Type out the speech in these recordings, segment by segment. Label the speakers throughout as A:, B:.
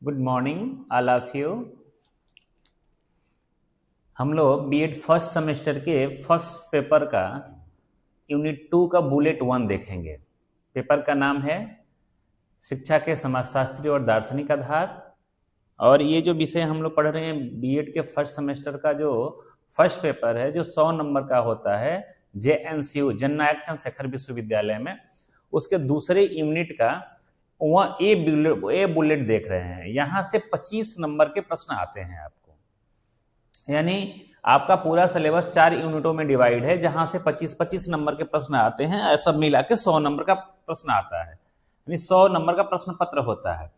A: Good morning all of you. हम लोग BEd first semester के फर्स्ट पेपर का यूनिट 2 का बुलेट 1 देखेंगे। पेपर का नाम है शिक्षा के समाजशास्त्री और दार्शनिक आधार। और ये जो विषय हम लोग पढ़ रहे हैं बीएड के फर्स्ट सेमेस्टर का जो फर्स्ट पेपर है जो 100 नंबर का होता है जेएनसीयू जननायक चंद्रशेखर विश्वविद्यालय में, उसके दूसरे यूनिट का वह ए बुलेट देख रहे हैं। यहाँ से 25 नंबर के प्रश्न आते हैं आपको, यानी आपका पूरा सिलेबस 4 यूनिटों में डिवाइड है जहां से 25-25 नंबर के प्रश्न आते हैं। सब मिला के 100 नंबर का प्रश्न आता है, यानी 100 नंबर का प्रश्न पत्र होता है।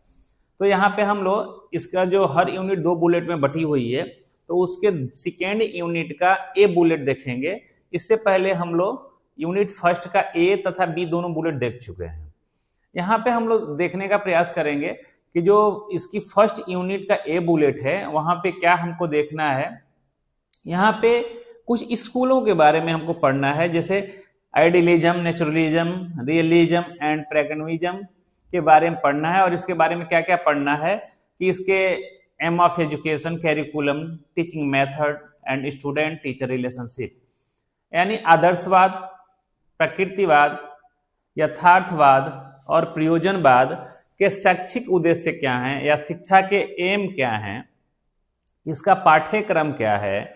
A: तो यहाँ पे हम लोग इसका जो हर यूनिट 2 बुलेट में बटी हुई है, तो उसके सेकेंड यूनिट का ए बुलेट देखेंगे। इससे पहले हम लोग यूनिट फर्स्ट का ए तथा बी दोनों बुलेट देख चुके हैं। यहाँ पे हम लोग देखने का प्रयास करेंगे कि जो इसकी फर्स्ट यूनिट का ए बुलेट है वहां पे क्या हमको देखना है। यहाँ पे कुछ स्कूलों के बारे में हमको पढ़ना है, जैसे idealism, naturalism, realism and pragmatism के बारे में पढ़ना है। और इसके बारे में क्या क्या पढ़ना है कि इसके aim of education, curriculum, teaching method and student teacher relationship, यानी आदर्शवाद, प्रकृतिवाद, यथार्थवाद और प्रयोजनवाद के शैक्षिक उद्देश्य क्या हैं या शिक्षा के एम क्या हैं, इसका पाठ्यक्रम क्या है,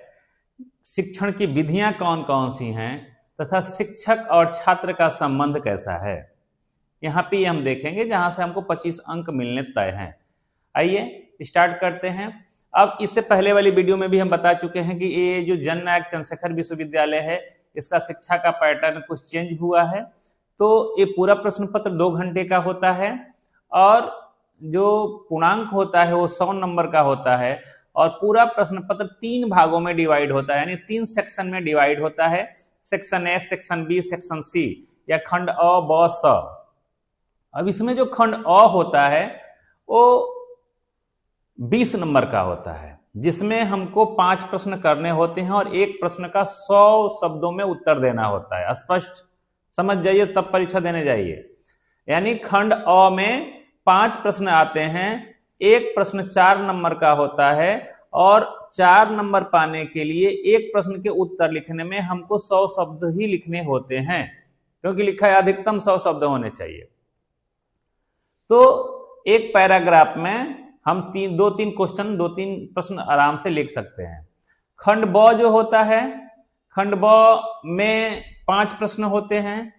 A: शिक्षण की विधियां कौन कौन सी हैं तथा शिक्षक और छात्र का संबंध कैसा है। यहाँ पे हम देखेंगे जहां से हमको 25 अंक मिलने तय हैं। आइए स्टार्ट करते हैं। अब इससे पहले वाली वीडियो में भी हम बता चुके हैं कि ये जो जननायक चंद्रशेखर विश्वविद्यालय है इसका शिक्षा का पैटर्न कुछ चेंज हुआ है। तो ये पूरा प्रश्न पत्र 2 घंटे का होता है और जो पूर्णांक होता है वो 100 नंबर का होता है और पूरा प्रश्न पत्र 3 भागों में डिवाइड होता है, यानी 3 सेक्शन में डिवाइड होता है। Section A, section B, section C, या खंड अ, ब, स। अब इसमें जो खंड अ होता है वो 20 नंबर का होता है, जिसमें हमको 5 प्रश्न करने होते हैं और एक प्रश्न का 100 शब्दों में उत्तर देना होता है। स्पष्ट समझ जाइए तब परीक्षा देने जाइए। यानी खंड अ में 5 प्रश्न आते हैं, एक प्रश्न 4 नंबर का होता है और 4 नंबर पाने के लिए एक प्रश्न के उत्तर लिखने में हमको 100 शब्द ही लिखने होते हैं, क्योंकि लिखा है अधिकतम 100 शब्द होने चाहिए। तो एक पैराग्राफ में हम 2-3 क्वेश्चन, 2-3 प्रश्न आराम से लिख सकते हैं। खंड ब जो होता है, खंड ब में 5 प्रश्न होते हैं,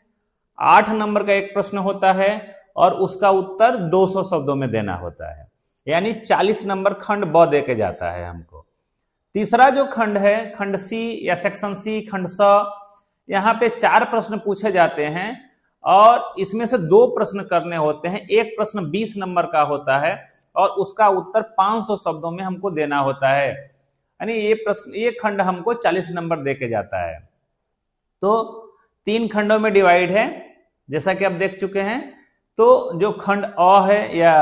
A: 8 नंबर का एक प्रश्न होता है और उसका उत्तर 200 शब्दों में देना होता है, यानी 40 नंबर खंड ब दे के जाता है हमको। तीसरा जो खंड है, खंड सी या सेक्शन सी, खंड स, यहाँ पे 4 प्रश्न पूछे जाते हैं और इसमें से 2 प्रश्न करने होते हैं। एक प्रश्न 20 नंबर का होता है और उसका उत्तर 500 शब्दों में हमको देना होता है, यानी ये खंड हमको 40 नंबर दे के जाता है। तो 3 खंडों में डिवाइड है, जैसा कि आप देख चुके हैं। तो जो खंड अ है या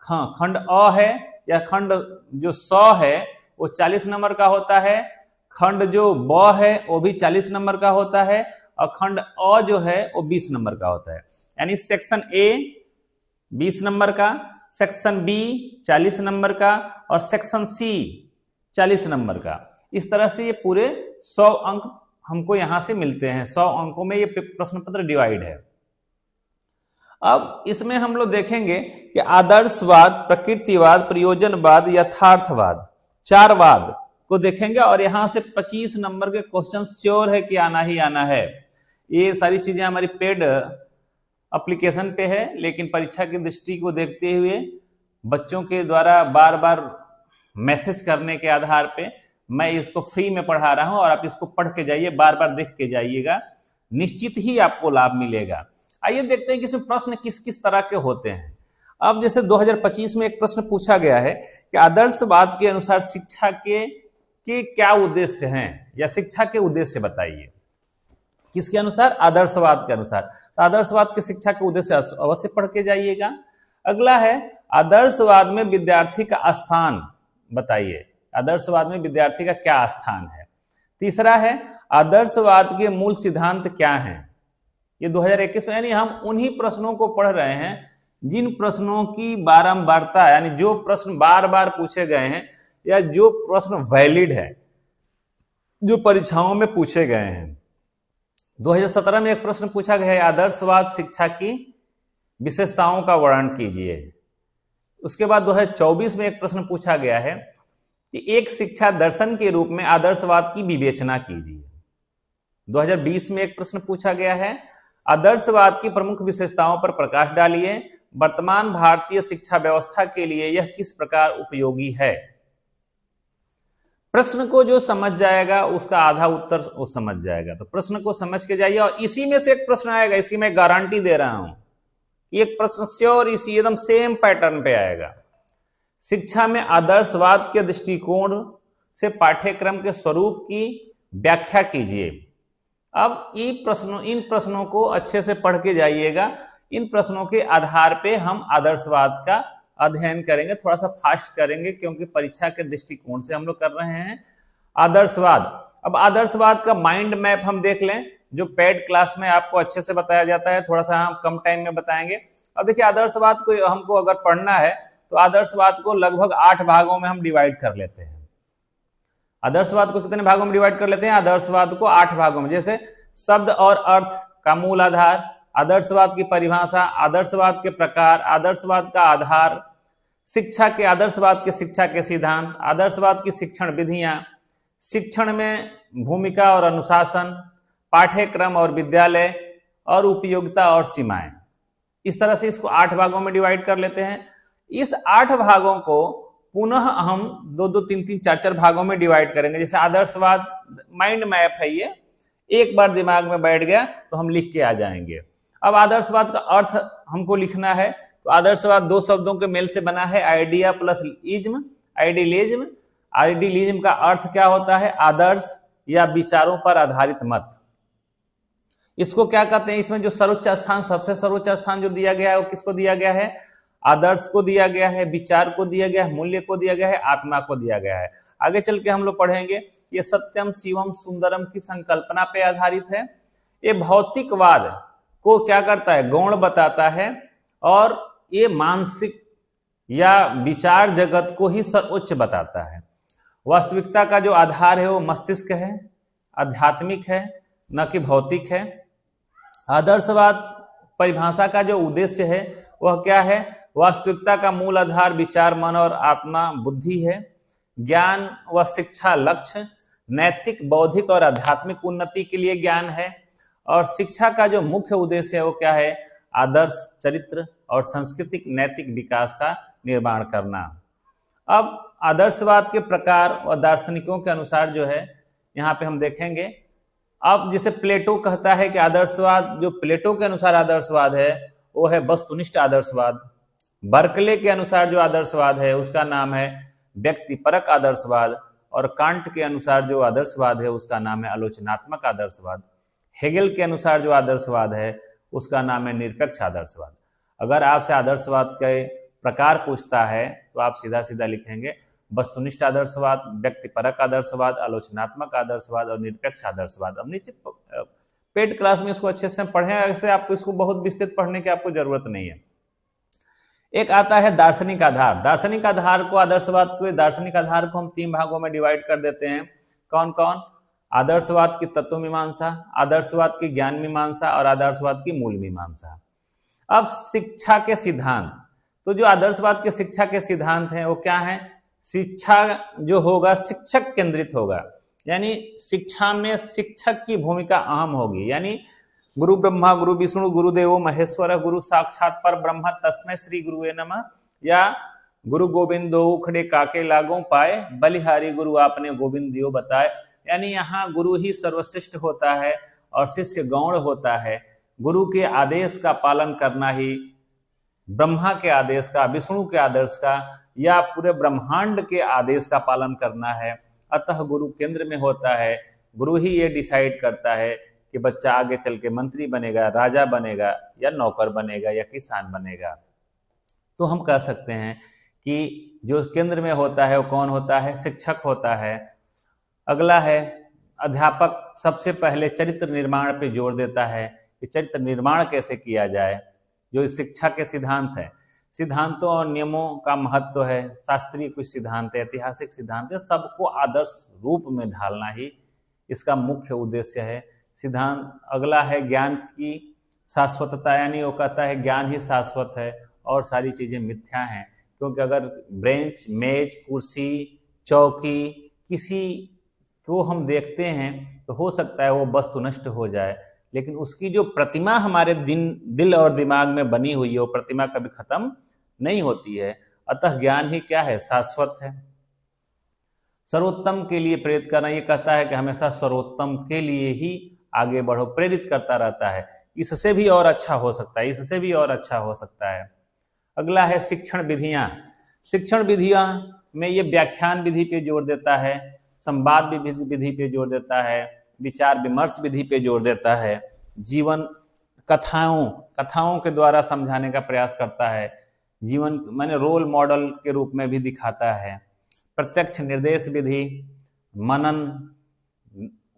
A: खंड अ है या खंड जो स है वो 40 नंबर का होता है, खंड जो ब है वो भी 40 नंबर का होता है और खंड अ जो है वो 20 नंबर का होता है। यानी सेक्शन ए 20 नंबर का, सेक्शन बी 40 नंबर का और सेक्शन सी 40 नंबर का। इस तरह से ये पूरे 100 अंक हमको यहां से मिलते हैं। 100 अंकों में ये प्रश्न पत्र डिवाइड है। अब इसमें हम लोग देखेंगे कि आदर्शवाद, प्रकृतिवाद, प्रयोजनवाद, यथार्थवाद, 4 वाद को देखेंगे और यहां से 25 नंबर के क्वेश्चन श्योर है कि आना ही आना है। ये सारी चीजें हमारी पेड एप्लीकेशन पे है, लेकिन परीक्षा की दृष्टि को देखते हुए बच्चों के द्वारा बार बार मैसेज करने के आधार पे मैं इसको फ्री में पढ़ा रहा हूं और आप इसको पढ़ के जाइए, बार बार देख के जाइएगा, निश्चित ही आपको लाभ मिलेगा। आइए देखते हैं कि इसमें प्रश्न किस किस तरह के होते हैं। अब जैसे 2025 में एक प्रश्न पूछा गया है कि आदर्शवाद के अनुसार शिक्षा के क्या उद्देश्य हैं या शिक्षा के उद्देश्य बताइए। किसके अनुसार? आदर्शवाद के अनुसार। तो आदर्शवाद के शिक्षा के उद्देश्य अवश्य पढ़ के जाइएगा। अगला है आदर्शवाद में विद्यार्थी का स्थान बताइए, आदर्शवाद में विद्यार्थी का क्या स्थान है। तीसरा है आदर्शवाद के मूल सिद्धांत क्या हैं। ये 2021 में, यानी हम उन्हीं प्रश्नों को पढ़ रहे हैं जिन प्रश्नों की बारंबारता यानी जो प्रश्न बार बार पूछे गए हैं या जो प्रश्न वैलिड है, जो परीक्षाओं में पूछे गए हैं। 2017 में एक प्रश्न पूछा गया है, आदर्शवाद शिक्षा की विशेषताओं का वर्णन कीजिए। उसके बाद 2024 में एक प्रश्न पूछा गया है कि एक शिक्षा दर्शन के रूप में आदर्शवाद की विवेचना कीजिए। 2020 में एक प्रश्न पूछा गया है, आदर्शवाद की प्रमुख विशेषताओं पर प्रकाश डालिए, वर्तमान भारतीय शिक्षा व्यवस्था के लिए यह किस प्रकार उपयोगी है। प्रश्न को जो समझ जाएगा उसका आधा उत्तर वो समझ जाएगा, तो प्रश्न को समझ के जाइए और इसी में से एक प्रश्न आएगा, इसकी मैं गारंटी दे रहा हूं। एक प्रश्न श्योर इसी एकदम सेम पैटर्न पे आएगा। शिक्षा में आदर्शवाद के दृष्टिकोण से पाठ्यक्रम के स्वरूप की व्याख्या कीजिए। अब इन प्रश्नों को अच्छे से पढ़ के जाइएगा। इन प्रश्नों के आधार पे हम आदर्शवाद का अध्ययन करेंगे, थोड़ा सा फास्ट करेंगे क्योंकि परीक्षा के दृष्टिकोण से हम लोग कर रहे हैं आदर्शवाद। अब आदर्शवाद का माइंड मैप हम देख लें, जो पेड क्लास में आपको अच्छे से बताया जाता है, थोड़ा सा हम कम टाइम में बताएंगे। अब देखिए, आदर्शवाद को हमको अगर पढ़ना है तो आदर्शवाद को लगभग 8 भागों में हम डिवाइड कर लेते हैं। आदर्शवाद को कितने भागों में डिवाइड कर लेते हैं? आदर्शवाद को 8 भागों में। जैसे शब्द और अर्थ का मूल आधार, आदर्शवाद की परिभाषा, आदर्शवाद के प्रकार, आदर्शवाद का आधार, शिक्षा के आदर्शवाद के शिक्षा के सिद्धांत, आदर्शवाद की शिक्षण विधियां, शिक्षण में भूमिका और अनुशासन, पाठ्यक्रम और विद्यालय, और उपयोगिता और सीमाएं। इस तरह से इसको 8 भागों में डिवाइड कर लेते हैं। इस 8 भागों को पुनः हम 2-2, 3-3, 4-4 भागों में डिवाइड करेंगे। जैसे आदर्शवाद माइंड मैप है, ये एक बार दिमाग में बैठ गया तो हम लिख के आ जाएंगे। अब आदर्शवाद का अर्थ हमको लिखना है, तो आदर्शवाद 2 शब्दों के मेल से बना है, idea plus ism, idealism. Idealism का अर्थ क्या होता है? आदर्श या विचारों पर आधारित मत। इसको क्या कहते हैं? इसमें जो सर्वोच्च स्थान, सबसे सर्वोच्च स्थान जो दिया गया है वो किसको दिया गया है? आदर्श को दिया गया है, विचार को दिया गया है, मूल्य को दिया गया है, आत्मा को दिया गया है। आगे चल के हम लोग पढ़ेंगे, ये सत्यम शिवम सुंदरम की संकल्पना पे आधारित है। ये भौतिकवाद को क्या करता है? गौण बताता है, और ये मानसिक या विचार जगत को ही सर्वोच्च बताता है। वास्तविकता का जो आधार है वो मस्तिष्क है, आध्यात्मिक है, न कि भौतिक है। आदर्शवाद परिभाषा का जो उद्देश्य है वह क्या है? वास्तविकता का मूल आधार विचार, मन और आत्मा, बुद्धि है। ज्ञान व शिक्षा लक्ष्य, नैतिक, बौद्धिक और आध्यात्मिक उन्नति के लिए ज्ञान है। और शिक्षा का जो मुख्य उद्देश्य है वो क्या है? आदर्श, चरित्र और सांस्कृतिक नैतिक विकास का निर्माण करना। अब आदर्शवाद के प्रकार और दार्शनिकों के अनुसार जो है यहाँ पे हम देखेंगे। अब जैसे प्लेटो कहता है कि आदर्शवाद, जो प्लेटो के अनुसार आदर्शवाद है वो है वस्तुनिष्ठ आदर्शवाद। बर्कले के अनुसार जो आदर्शवाद है उसका नाम है व्यक्तिपरक आदर्शवाद। और कांट के अनुसार जो आदर्शवाद है उसका नाम है आलोचनात्मक आदर्शवाद। हेगेल के अनुसार जो आदर्शवाद है उसका नाम है निरपेक्ष आदर्शवाद। अगर आपसे आदर्शवाद के प्रकार पूछता है तो आप सीधा सीधा लिखेंगे वस्तुनिष्ठ आदर्शवाद, व्यक्तिपरक आदर्शवाद, आलोचनात्मक आदर्शवाद और निरपेक्ष आदर्शवाद। अब नीचे पेड क्लास में इसको अच्छे से पढ़ें, ऐसे आपको इसको बहुत विस्तृत पढ़ने की आपको जरूरत नहीं है। एक आता है दार्शनिक आधार। दार्शनिक आधार को, आदर्शवाद को, दार्शनिक आधार को हम 3 भागों में डिवाइड कर देते हैं। कौन कौन? आदर्शवाद की तत्व मीमांसा, आदर्शवाद की ज्ञान मीमांसा और आदर्शवाद की मूल मीमांसा। अब शिक्षा के सिद्धांत, तो जो आदर्शवाद के शिक्षा के सिद्धांत हैं वो क्या है? शिक्षा जो होगा शिक्षक केंद्रित होगा, यानी शिक्षा में शिक्षक की भूमिका अहम होगी। यानी गुरु ब्रह्मा गुरु विष्णु गुरुदेवो महेश्वर गुरु साक्षात पर ब्रह्म तस्मै श्री गुरुवे नमः, या गुरु गोविंदो उखड़े काके लागों पाए, बलिहारी गुरु आपने गोविंद दियो बताए। यानी यहाँ गुरु ही सर्वश्रेष्ठ होता है और शिष्य गौण होता है। गुरु के आदेश का पालन करना ही, ब्रह्मा के आदेश का, विष्णु के आदेश का, या पूरे ब्रह्मांड के आदेश का पालन करना है। अतः गुरु केंद्र में होता है। गुरु ही ये डिसाइड करता है कि बच्चा आगे चल के मंत्री बनेगा, राजा बनेगा, या नौकर बनेगा, या किसान बनेगा। तो हम कह सकते हैं कि जो केंद्र में होता है वो कौन होता है? शिक्षक होता है। अगला है अध्यापक। सबसे पहले चरित्र निर्माण पे जोर देता है कि चरित्र निर्माण कैसे किया जाए। जो शिक्षा के सिद्धांत है, सिद्धांतों और नियमों का महत्व है, शास्त्रीय कुछ सिद्धांत है, ऐतिहासिक सिद्धांत है, सबको आदर्श रूप में ढालना ही इसका मुख्य उद्देश्य है। सिद्धांत अगला है ज्ञान की शाश्वतता, यानी वो कहता है ज्ञान ही शाश्वत है और सारी चीजें मिथ्या हैं, क्योंकि अगर बेंच, मेज, कुर्सी, चौकी किसी को हम देखते हैं तो हो सकता है वो वस्तु नष्ट हो जाए, लेकिन उसकी जो प्रतिमा हमारे दिल और दिमाग में बनी हुई है वो प्रतिमा कभी खत्म नहीं होती है। अतः ज्ञान ही क्या है? शाश्वत है। सर्वोत्तम के लिए प्रेरित करना, ये कहता है कि हमेशा सर्वोत्तम के लिए ही आगे बढ़ो, प्रेरित करता रहता है, इससे भी और अच्छा हो सकता है, इससे भी और अच्छा हो सकता है। अगला है शिक्षण विधियां। शिक्षण विधियां में ये व्याख्यान विधि पे जोर देता है, संवाद विधि पे जोर देता है, विचार विमर्श विधि पे जोर देता है, जीवन कथाओं के द्वारा समझाने का प्रयास करता है, जीवन माने रोल मॉडल के रूप में भी दिखाता है, प्रत्यक्ष निर्देश विधि, मनन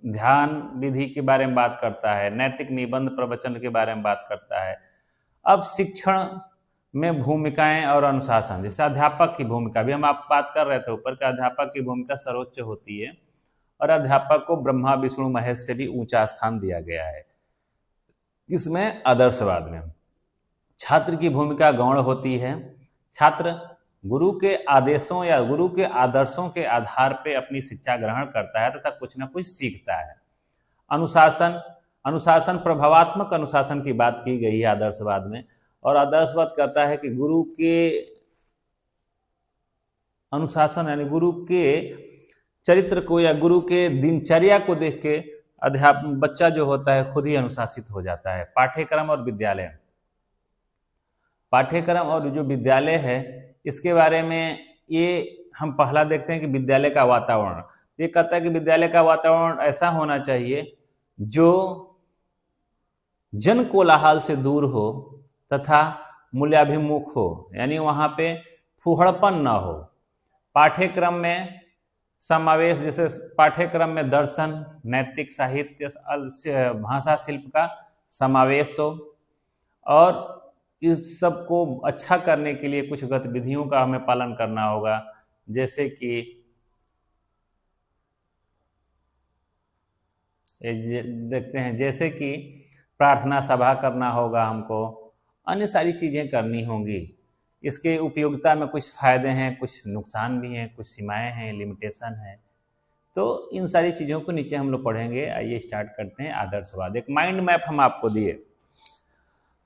A: ध्यान विधि के बारे में बात करता है, नैतिक निबंध प्रवचन के बारे में बात करता है। अब शिक्षण में भूमिकाएं और अनुशासन, जैसे अध्यापक की भूमिका भी हम आप बात कर रहे थे ऊपर का, अध्यापक की भूमिका सर्वोच्च होती है और अध्यापक को ब्रह्मा विष्णु महेश से भी ऊंचा स्थान दिया गया है। इसमें आदर्शवाद में छात्र की भूमिका गौण होती है। छात्र गुरु के आदेशों या गुरु के आदर्शों के आधार पर अपनी शिक्षा ग्रहण करता है तथा कुछ न कुछ सीखता है। अनुशासन प्रभावात्मक अनुशासन की बात की गई है आदर्शवाद में, और आदर्शवाद कहता है कि गुरु के अनुशासन यानी गुरु के चरित्र को या गुरु के दिनचर्या को देख के बच्चा जो होता है खुद ही अनुशासित हो जाता है। पाठ्यक्रम और जो विद्यालय है इसके बारे में ये हम पहला देखते हैं कि विद्यालय का वातावरण, ये कहता है कि विद्यालय का वातावरण ऐसा होना चाहिए जो जन कोलाहल से दूर हो तथा मूल्याभिमुख हो, यानी वहां पे फूहड़पन न हो। पाठ्यक्रम में समावेश, जैसे पाठ्यक्रम में दर्शन, नैतिक, साहित्य, भाषा, शिल्प का समावेश हो, और इस सब को अच्छा करने के लिए कुछ गतिविधियों का हमें पालन करना होगा, जैसे कि देखते हैं जैसे कि प्रार्थना सभा करना होगा, हमको अन्य सारी चीज़ें करनी होंगी। इसके उपयोगिता में कुछ फायदे हैं, कुछ नुकसान भी हैं, कुछ सीमाएं हैं, लिमिटेशन है। तो इन सारी चीज़ों को नीचे हम लोग पढ़ेंगे। आइए स्टार्ट करते हैं। आदर्शवाद, एक माइंड मैप हम आपको दिए।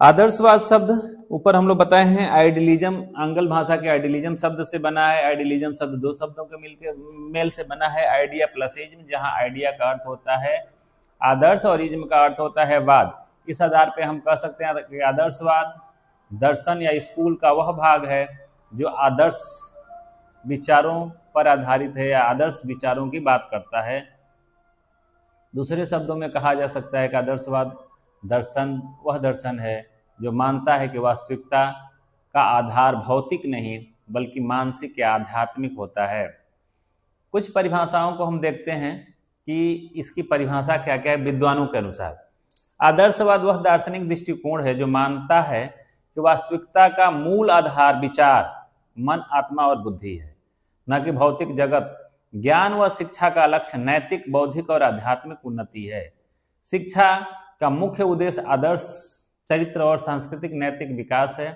A: आदर्शवाद शब्द ऊपर हम लोग बताए हैं आइडियलिज्म, आंग्ल भाषा के आइडियलिज्म शब्द से बना है। आइडियलिज्म शब्द दो शब्दों के मेल से बना है, आइडिया प्लस इज्म, जहाँ आइडिया का अर्थ होता है आदर्श और इज्म का अर्थ होता है वाद। इस आधार पे हम कह सकते हैं कि आदर्शवाद दर्शन या स्कूल का वह भाग है जो आदर्श विचारों पर आधारित है या आदर्श विचारों की बात करता है। दूसरे शब्दों में कहा जा सकता है कि आदर्शवाद दर्शन वह दर्शन है जो मानता है कि वास्तविकता का आधार भौतिक नहीं बल्कि मानसिक या आध्यात्मिक होता है। कुछ परिभाषाओं को हम देखते हैं कि इसकी परिभाषा क्या क्या है विद्वानों के अनुसार। आदर्शवाद वह दार्शनिक दृष्टिकोण है जो मानता है कि वास्तविकता का मूल आधार विचार, मन, आत्मा और बुद्धि है, न कि भौतिक जगत। ज्ञान व शिक्षा का लक्ष्य नैतिक, बौद्धिक और आध्यात्मिक उन्नति है। शिक्षा का मुख्य उद्देश्य आदर्श चरित्र और सांस्कृतिक नैतिक विकास है।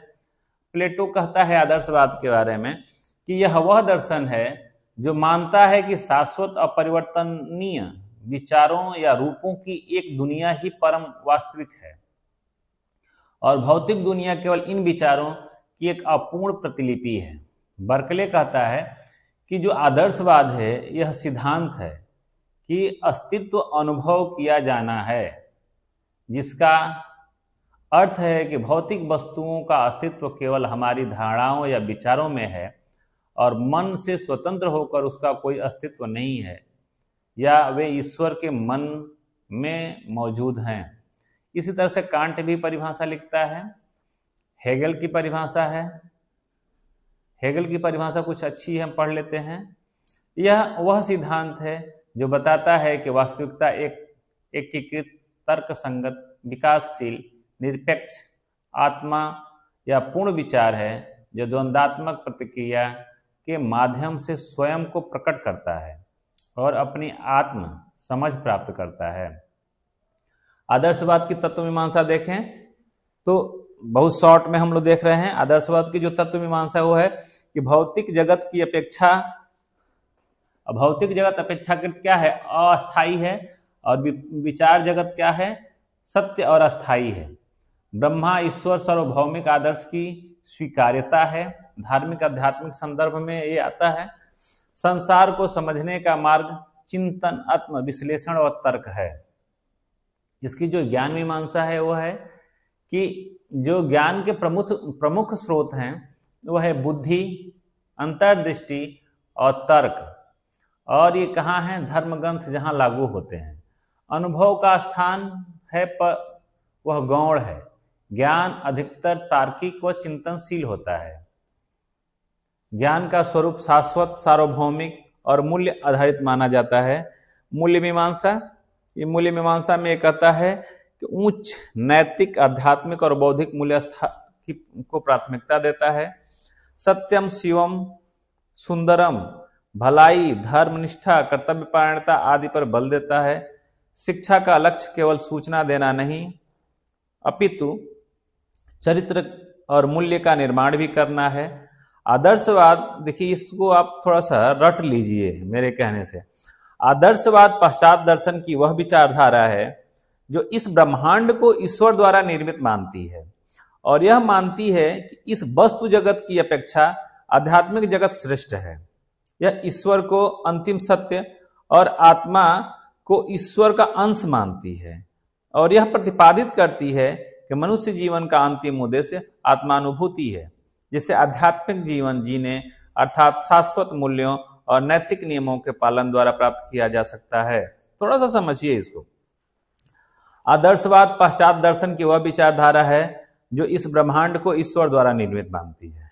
A: प्लेटो कहता है आदर्शवाद के बारे में कि यह वह दर्शन है जो मानता है कि शाश्वत अपरिवर्तनीय विचारों या रूपों की एक दुनिया ही परम वास्तविक है और भौतिक दुनिया केवल इन विचारों की एक अपूर्ण प्रतिलिपि है। बर्कले कहता है कि जो आदर्शवाद है यह सिद्धांत है कि अस्तित्व अनुभव किया जाना है, जिसका अर्थ है कि भौतिक वस्तुओं का अस्तित्व केवल हमारी धारणाओं या विचारों में है और मन से स्वतंत्र होकर उसका कोई अस्तित्व नहीं है या वे ईश्वर के मन में मौजूद हैं। इसी तरह से कांट भी परिभाषा लिखता है। हेगल की परिभाषा है, हेगल की परिभाषा कुछ अच्छी है, हम पढ़ लेते हैं। यह वह सिद्धांत है जो बताता है कि वास्तविकता एक एकीकृत, तर्क संगत, विकासशील, निरपेक्ष आत्मा या पूर्ण विचार है जो द्वंद्वात्मक प्रतिक्रिया के माध्यम से स्वयं को प्रकट करता है और अपनी आत्म समझ प्राप्त करता है। आदर्शवाद की तत्व मीमांसा देखें तो बहुत शॉर्ट में हम लोग देख रहे हैं। आदर्शवाद की जो तत्व मीमांसा वो है कि भौतिक जगत अपेक्षाकृत क्या है, अस्थाई है, और विचार जगत क्या है, सत्य और अस्थाई है। ब्रह्मा ईश्वर सार्वभौमिक आदर्श की स्वीकार्यता है। धार्मिक आध्यात्मिक संदर्भ में ये आता है। संसार को समझने का मार्ग चिंतन, आत्म विश्लेषण और तर्क है। इसकी जो ज्ञान मीमांसा है वो है कि जो ज्ञान के प्रमुख स्रोत हैं वो है बुद्धि, अंतर्दृष्टि और तर्क, और ये कहाँ हैं, धर्म ग्रंथ जहाँ लागू होते हैं। अनुभव का स्थान है पर वह गौण है। ज्ञान अधिकतर तार्किक व चिंतनशील होता है। ज्ञान का स्वरूप शाश्वत, सार्वभौमिक और मूल्य आधारित माना जाता है। मूल्य मीमांसा, ये मूल्य मीमांसा में कहता है कि उच्च नैतिक, आध्यात्मिक और बौद्धिक मूल्य को प्राथमिकता देता है। सत्यम, शिवम, सुंदरम, भलाई, धर्मनिष्ठा, कर्तव्यपरायणता आदि पर बल देता है। शिक्षा का लक्ष्य केवल सूचना देना नहीं अपितु चरित्र और मूल्य का निर्माण भी करना है। आदर्शवाद, देखिए इसको आप थोड़ा सा रट लीजिए मेरे कहने से। आदर्शवाद पश्चात दर्शन की वह विचारधारा है जो इस ब्रह्मांड को ईश्वर द्वारा निर्मित मानती है और यह मानती है कि इस वस्तु जगत की अपेक्षा आध्यात्मिक जगत श्रेष्ठ है। यह ईश्वर को अंतिम सत्य और आत्मा को ईश्वर का अंश मानती है और यह प्रतिपादित करती है कि मनुष्य जीवन का अंतिम उद्देश्य आत्मानुभूति है, जिसे आध्यात्मिक जीवन जीने अर्थात शाश्वत मूल्यों और नैतिक नियमों के पालन द्वारा प्राप्त किया जा सकता है। थोड़ा सा समझिए इसको। आदर्शवाद पश्चात दर्शन की वह विचारधारा है जो इस ब्रह्मांड को ईश्वर द्वारा निर्मित मानती है।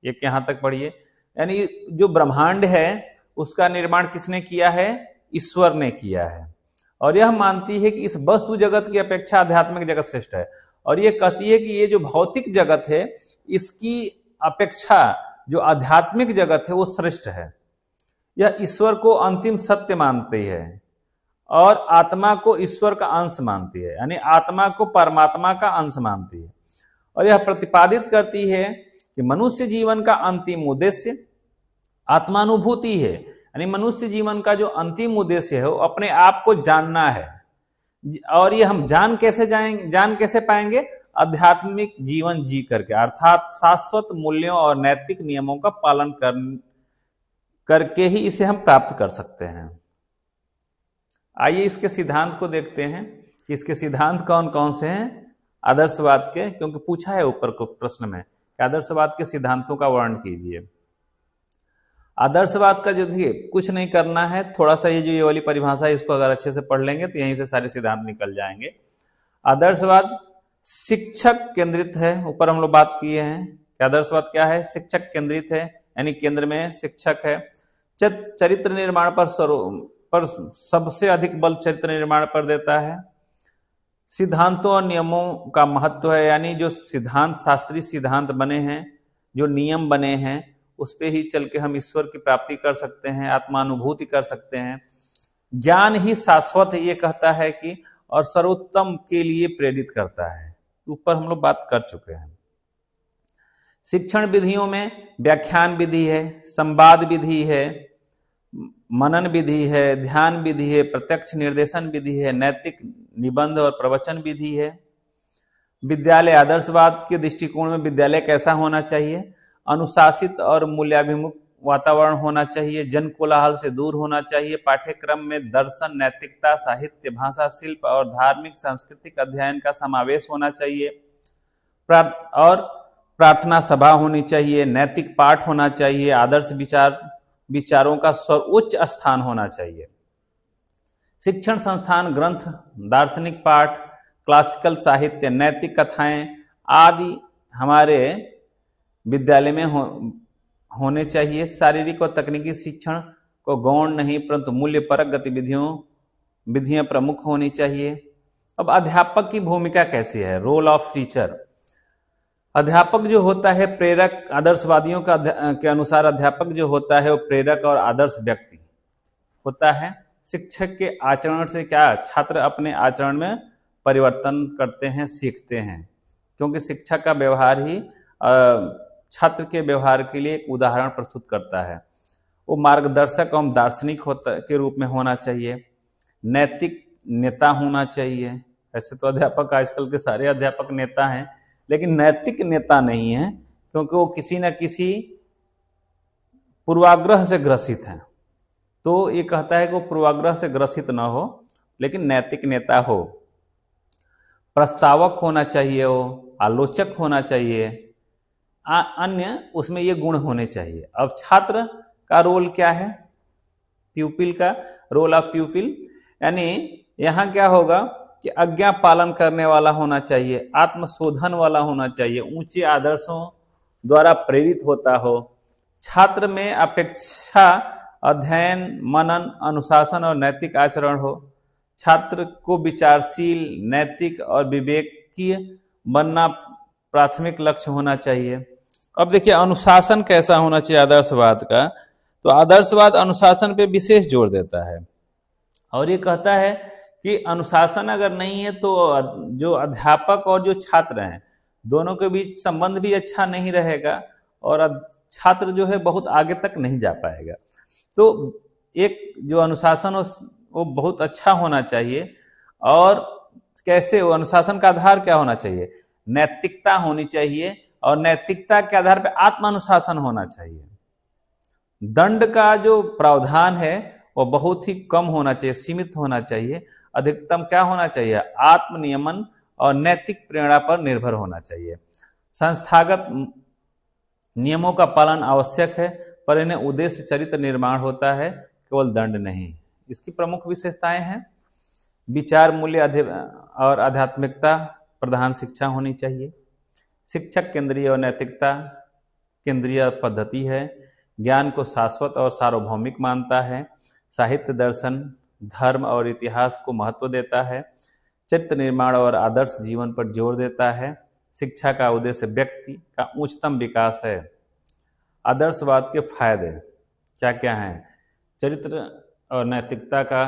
A: ये यहाँ तक पढ़िए, यानी जो ब्रह्मांड है उसका निर्माण किसने किया है, ईश्वर ने किया है और यह मानती है कि इस वस्तु जगत की अपेक्षा आध्यात्मिक जगत श्रेष्ठ है और यह कहती है कि ये जो भौतिक जगत है इसकी अपेक्षा जो आध्यात्मिक जगत है वो श्रेष्ठ है। यह ईश्वर को अंतिम सत्य मानती है और आत्मा को ईश्वर का अंश मानती है, यानी आत्मा को परमात्मा का अंश मानती है और यह प्रतिपादित करती है कि मनुष्य जीवन का अंतिम उद्देश्य आत्मानुभूति है, यानी मनुष्य जीवन का जो अंतिम उद्देश्य है वो अपने आप को जानना है। और ये हम जान कैसे पाएंगे, आध्यात्मिक जीवन जी करके, अर्थात शाश्वत मूल्यों और नैतिक नियमों का पालन करके ही इसे हम प्राप्त कर सकते हैं। आइए इसके सिद्धांत को देखते हैं कि इसके सिद्धांत कौन कौन से हैं आदर्शवाद के, क्योंकि पूछा है ऊपर को प्रश्न में कि आदर्शवाद के सिद्धांतों का वर्णन कीजिए। आदर्शवाद का जो देखिए कुछ नहीं करना है, थोड़ा सा ये वाली परिभाषा है इसको अगर अच्छे से पढ़ लेंगे तो यहीं से सारे सिद्धांत निकल जाएंगे। आदर्शवाद शिक्षक केंद्रित है, ऊपर हम लोग बात किए हैं कि आदर्शवाद क्या है, शिक्षक केंद्रित है, यानी केंद्र में शिक्षक है। चरित्र निर्माण पर सबसे अधिक बल चरित्र निर्माण पर देता है। सिद्धांतों और नियमों का महत्व है, यानी जो सिद्धांत शास्त्रीय सिद्धांत बने हैं, जो नियम बने हैं, उस पे ही चल के हम ईश्वर की प्राप्ति कर सकते हैं, आत्मानुभूति कर सकते हैं। ज्ञान ही शाश्वत है ये कहता है कि और सर्वोत्तम के लिए प्रेरित करता है, ऊपर हम लोग बात कर चुके हैं। शिक्षण विधियों में व्याख्यान विधि है, संवाद विधि है, मनन विधि है, ध्यान विधि है, प्रत्यक्ष निर्देशन विधि है, नैतिक निबंध और प्रवचन विधि है। विद्यालय आदर्शवाद के दृष्टिकोण में विद्यालय कैसा होना चाहिए, अनुशासित और मूल्याभिमुख वातावरण होना चाहिए, जन कोलाहल से दूर होना चाहिए, पाठ्यक्रम में दर्शन, नैतिकता, साहित्य, भाषा, शिल्प और धार्मिक सांस्कृतिक अध्ययन का समावेश होना चाहिए, और प्रार्थना सभा होनी चाहिए, नैतिक पाठ होना चाहिए, आदर्श विचारों का सर्वोच्च स्थान होना चाहिए। शिक्षण संस्थान ग्रंथ, दार्शनिक पाठ, क्लासिकल साहित्य, नैतिक कथाएं आदि हमारे विद्यालय में होने चाहिए। शारीरिक और तकनीकी शिक्षण को गौण नहीं परंतु मूल्यपरक विधियां प्रमुख होनी चाहिए। अब अध्यापक की भूमिका कैसी है, रोल ऑफ टीचर। अध्यापक जो होता है प्रेरक, आदर्शवादियों के अनुसार अध्यापक जो होता है वो प्रेरक और आदर्श व्यक्ति होता है। शिक्षक के आचरण से क्या छात्र अपने आचरण में परिवर्तन करते हैं, सीखते हैं, क्योंकि शिक्षक का व्यवहार ही छात्र के व्यवहार के लिए एक उदाहरण प्रस्तुत करता है। वो मार्गदर्शक एवं दार्शनिक के रूप में होना चाहिए, नैतिक नेता होना चाहिए। ऐसे तो अध्यापक, आजकल के सारे अध्यापक नेता हैं, लेकिन नैतिक नेता नहीं है, क्योंकि वो किसी न किसी पूर्वाग्रह से ग्रसित हैं। तो ये कहता है कि वो पूर्वाग्रह से ग्रसित न हो, लेकिन नैतिक नेता हो। प्रस्तावक होना चाहिए, वो आलोचक होना चाहिए, अन्य उसमें ये गुण होने चाहिए। अब छात्र का रोल क्या है? प्यूपिल का रोल ऑफ प्यूपिल, यानी यहाँ क्या होगा कि आज्ञा पालन करने वाला होना चाहिए, आत्मशोधन वाला होना चाहिए, ऊंचे आदर्शों द्वारा प्रेरित होता हो, छात्र में अपेक्षा, अध्ययन, मनन, अनुशासन और नैतिक आचरण हो, छात्र को विचारशील, नैतिक और विवेकीय बनना प्राथमिक लक्ष्य होना चाहिए। अब देखिए अनुशासन कैसा होना चाहिए आदर्शवाद का, तो आदर्शवाद अनुशासन पे विशेष जोर देता है और ये कहता है कि अनुशासन अगर नहीं है तो जो अध्यापक और जो छात्र हैं दोनों के बीच संबंध भी अच्छा नहीं रहेगा और छात्र जो है बहुत आगे तक नहीं जा पाएगा। तो एक जो अनुशासन हो वो बहुत अच्छा होना चाहिए। और कैसे? वो अनुशासन का आधार क्या होना चाहिए? नैतिकता होनी चाहिए, और नैतिकता के आधार पर आत्मानुशासन होना चाहिए। दंड का जो प्रावधान है वो बहुत ही कम होना चाहिए, सीमित होना चाहिए। अधिकतम क्या होना चाहिए? आत्मनियमन और नैतिक प्रेरणा पर निर्भर होना चाहिए। संस्थागत नियमों का पालन आवश्यक है, पर इन्हें उद्देश्य चरित्र निर्माण होता है, केवल दंड नहीं। इसकी प्रमुख विशेषताएं हैं, विचार मूल्य और आध्यात्मिकता प्रधान शिक्षा होनी चाहिए, शिक्षक केंद्रीय और नैतिकता केंद्रीय पद्धति है, ज्ञान को शाश्वत और सार्वभौमिक मानता है, साहित्य, दर्शन, धर्म और इतिहास को महत्व देता है, चरित्र निर्माण और आदर्श जीवन पर जोर देता है, शिक्षा का उद्देश्य व्यक्ति का उच्चतम विकास है। आदर्शवाद के फायदे क्या क्या हैं? चरित्र और नैतिकता का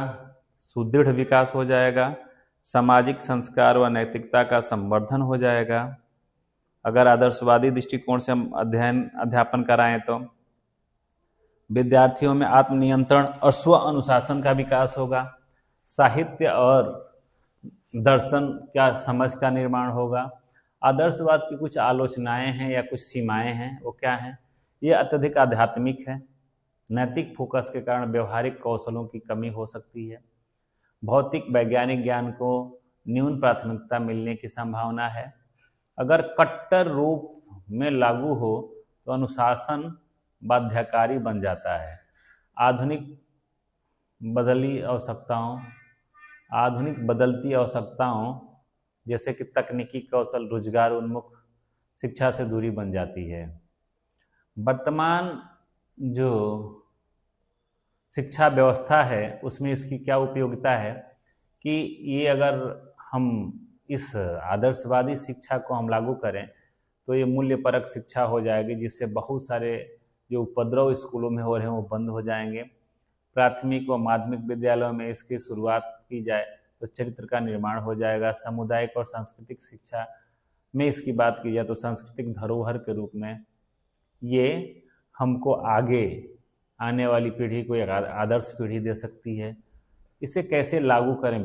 A: सुदृढ़ विकास हो जाएगा, सामाजिक संस्कार व नैतिकता का संवर्धन हो जाएगा। अगर आदर्शवादी दृष्टिकोण से हम अध्यापन कराएं तो विद्यार्थियों में आत्मनियंत्रण और स्व अनुशासन का विकास होगा, साहित्य और दर्शन क्या समझ का निर्माण होगा। आदर्शवाद की कुछ आलोचनाएं हैं या कुछ सीमाएं हैं, वो क्या हैं? ये अत्यधिक आध्यात्मिक है, नैतिक फोकस के कारण व्यवहारिक कौशलों की कमी हो सकती है, भौतिक वैज्ञानिक ज्ञान को न्यून प्राथमिकता मिलने की संभावना है। अगर कट्टर रूप में लागू हो तो अनुशासन बाध्यकारी बन जाता है। आधुनिक बदलती आवश्यकताओं जैसे कि तकनीकी कौशल, रोजगार उन्मुख शिक्षा से दूरी बन जाती है। वर्तमान जो शिक्षा व्यवस्था है उसमें इसकी क्या उपयोगिता है कि ये अगर हम इस आदर्शवादी शिक्षा को हम लागू करें तो ये मूल्यपरक शिक्षा हो जाएगी, जिससे बहुत सारे जो उपद्रव स्कूलों में हो रहे हैं वो बंद हो जाएंगे। प्राथमिक व माध्यमिक विद्यालयों में इसकी शुरुआत की जाए तो चरित्र का निर्माण हो जाएगा। सामुदायिक और सांस्कृतिक शिक्षा में इसकी बात की जाए तो सांस्कृतिक धरोहर के रूप में ये हमको आगे आने वाली पीढ़ी को एक आदर्श पीढ़ी दे सकती है। इसे कैसे लागू करें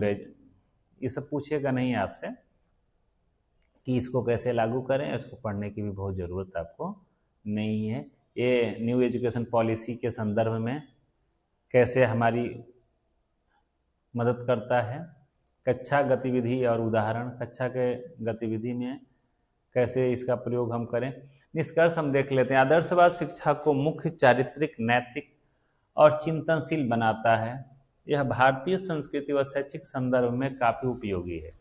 A: ये सब पूछेगा नहीं आपसे कि इसको कैसे लागू करें, इसको पढ़ने की भी बहुत ज़रूरत आपको नहीं है। ये न्यू एजुकेशन पॉलिसी के संदर्भ में कैसे हमारी मदद करता है, कक्षा गतिविधि और उदाहरण, कक्षा के गतिविधि में कैसे इसका प्रयोग हम करें। निष्कर्ष हम देख लेते हैं। आदर्शवाद शिक्षा को मुख्य, चारित्रिक, नैतिक और चिंतनशील बनाता है। यह भारतीय संस्कृति व शैक्षिक संदर्भ में काफ़ी उपयोगी है,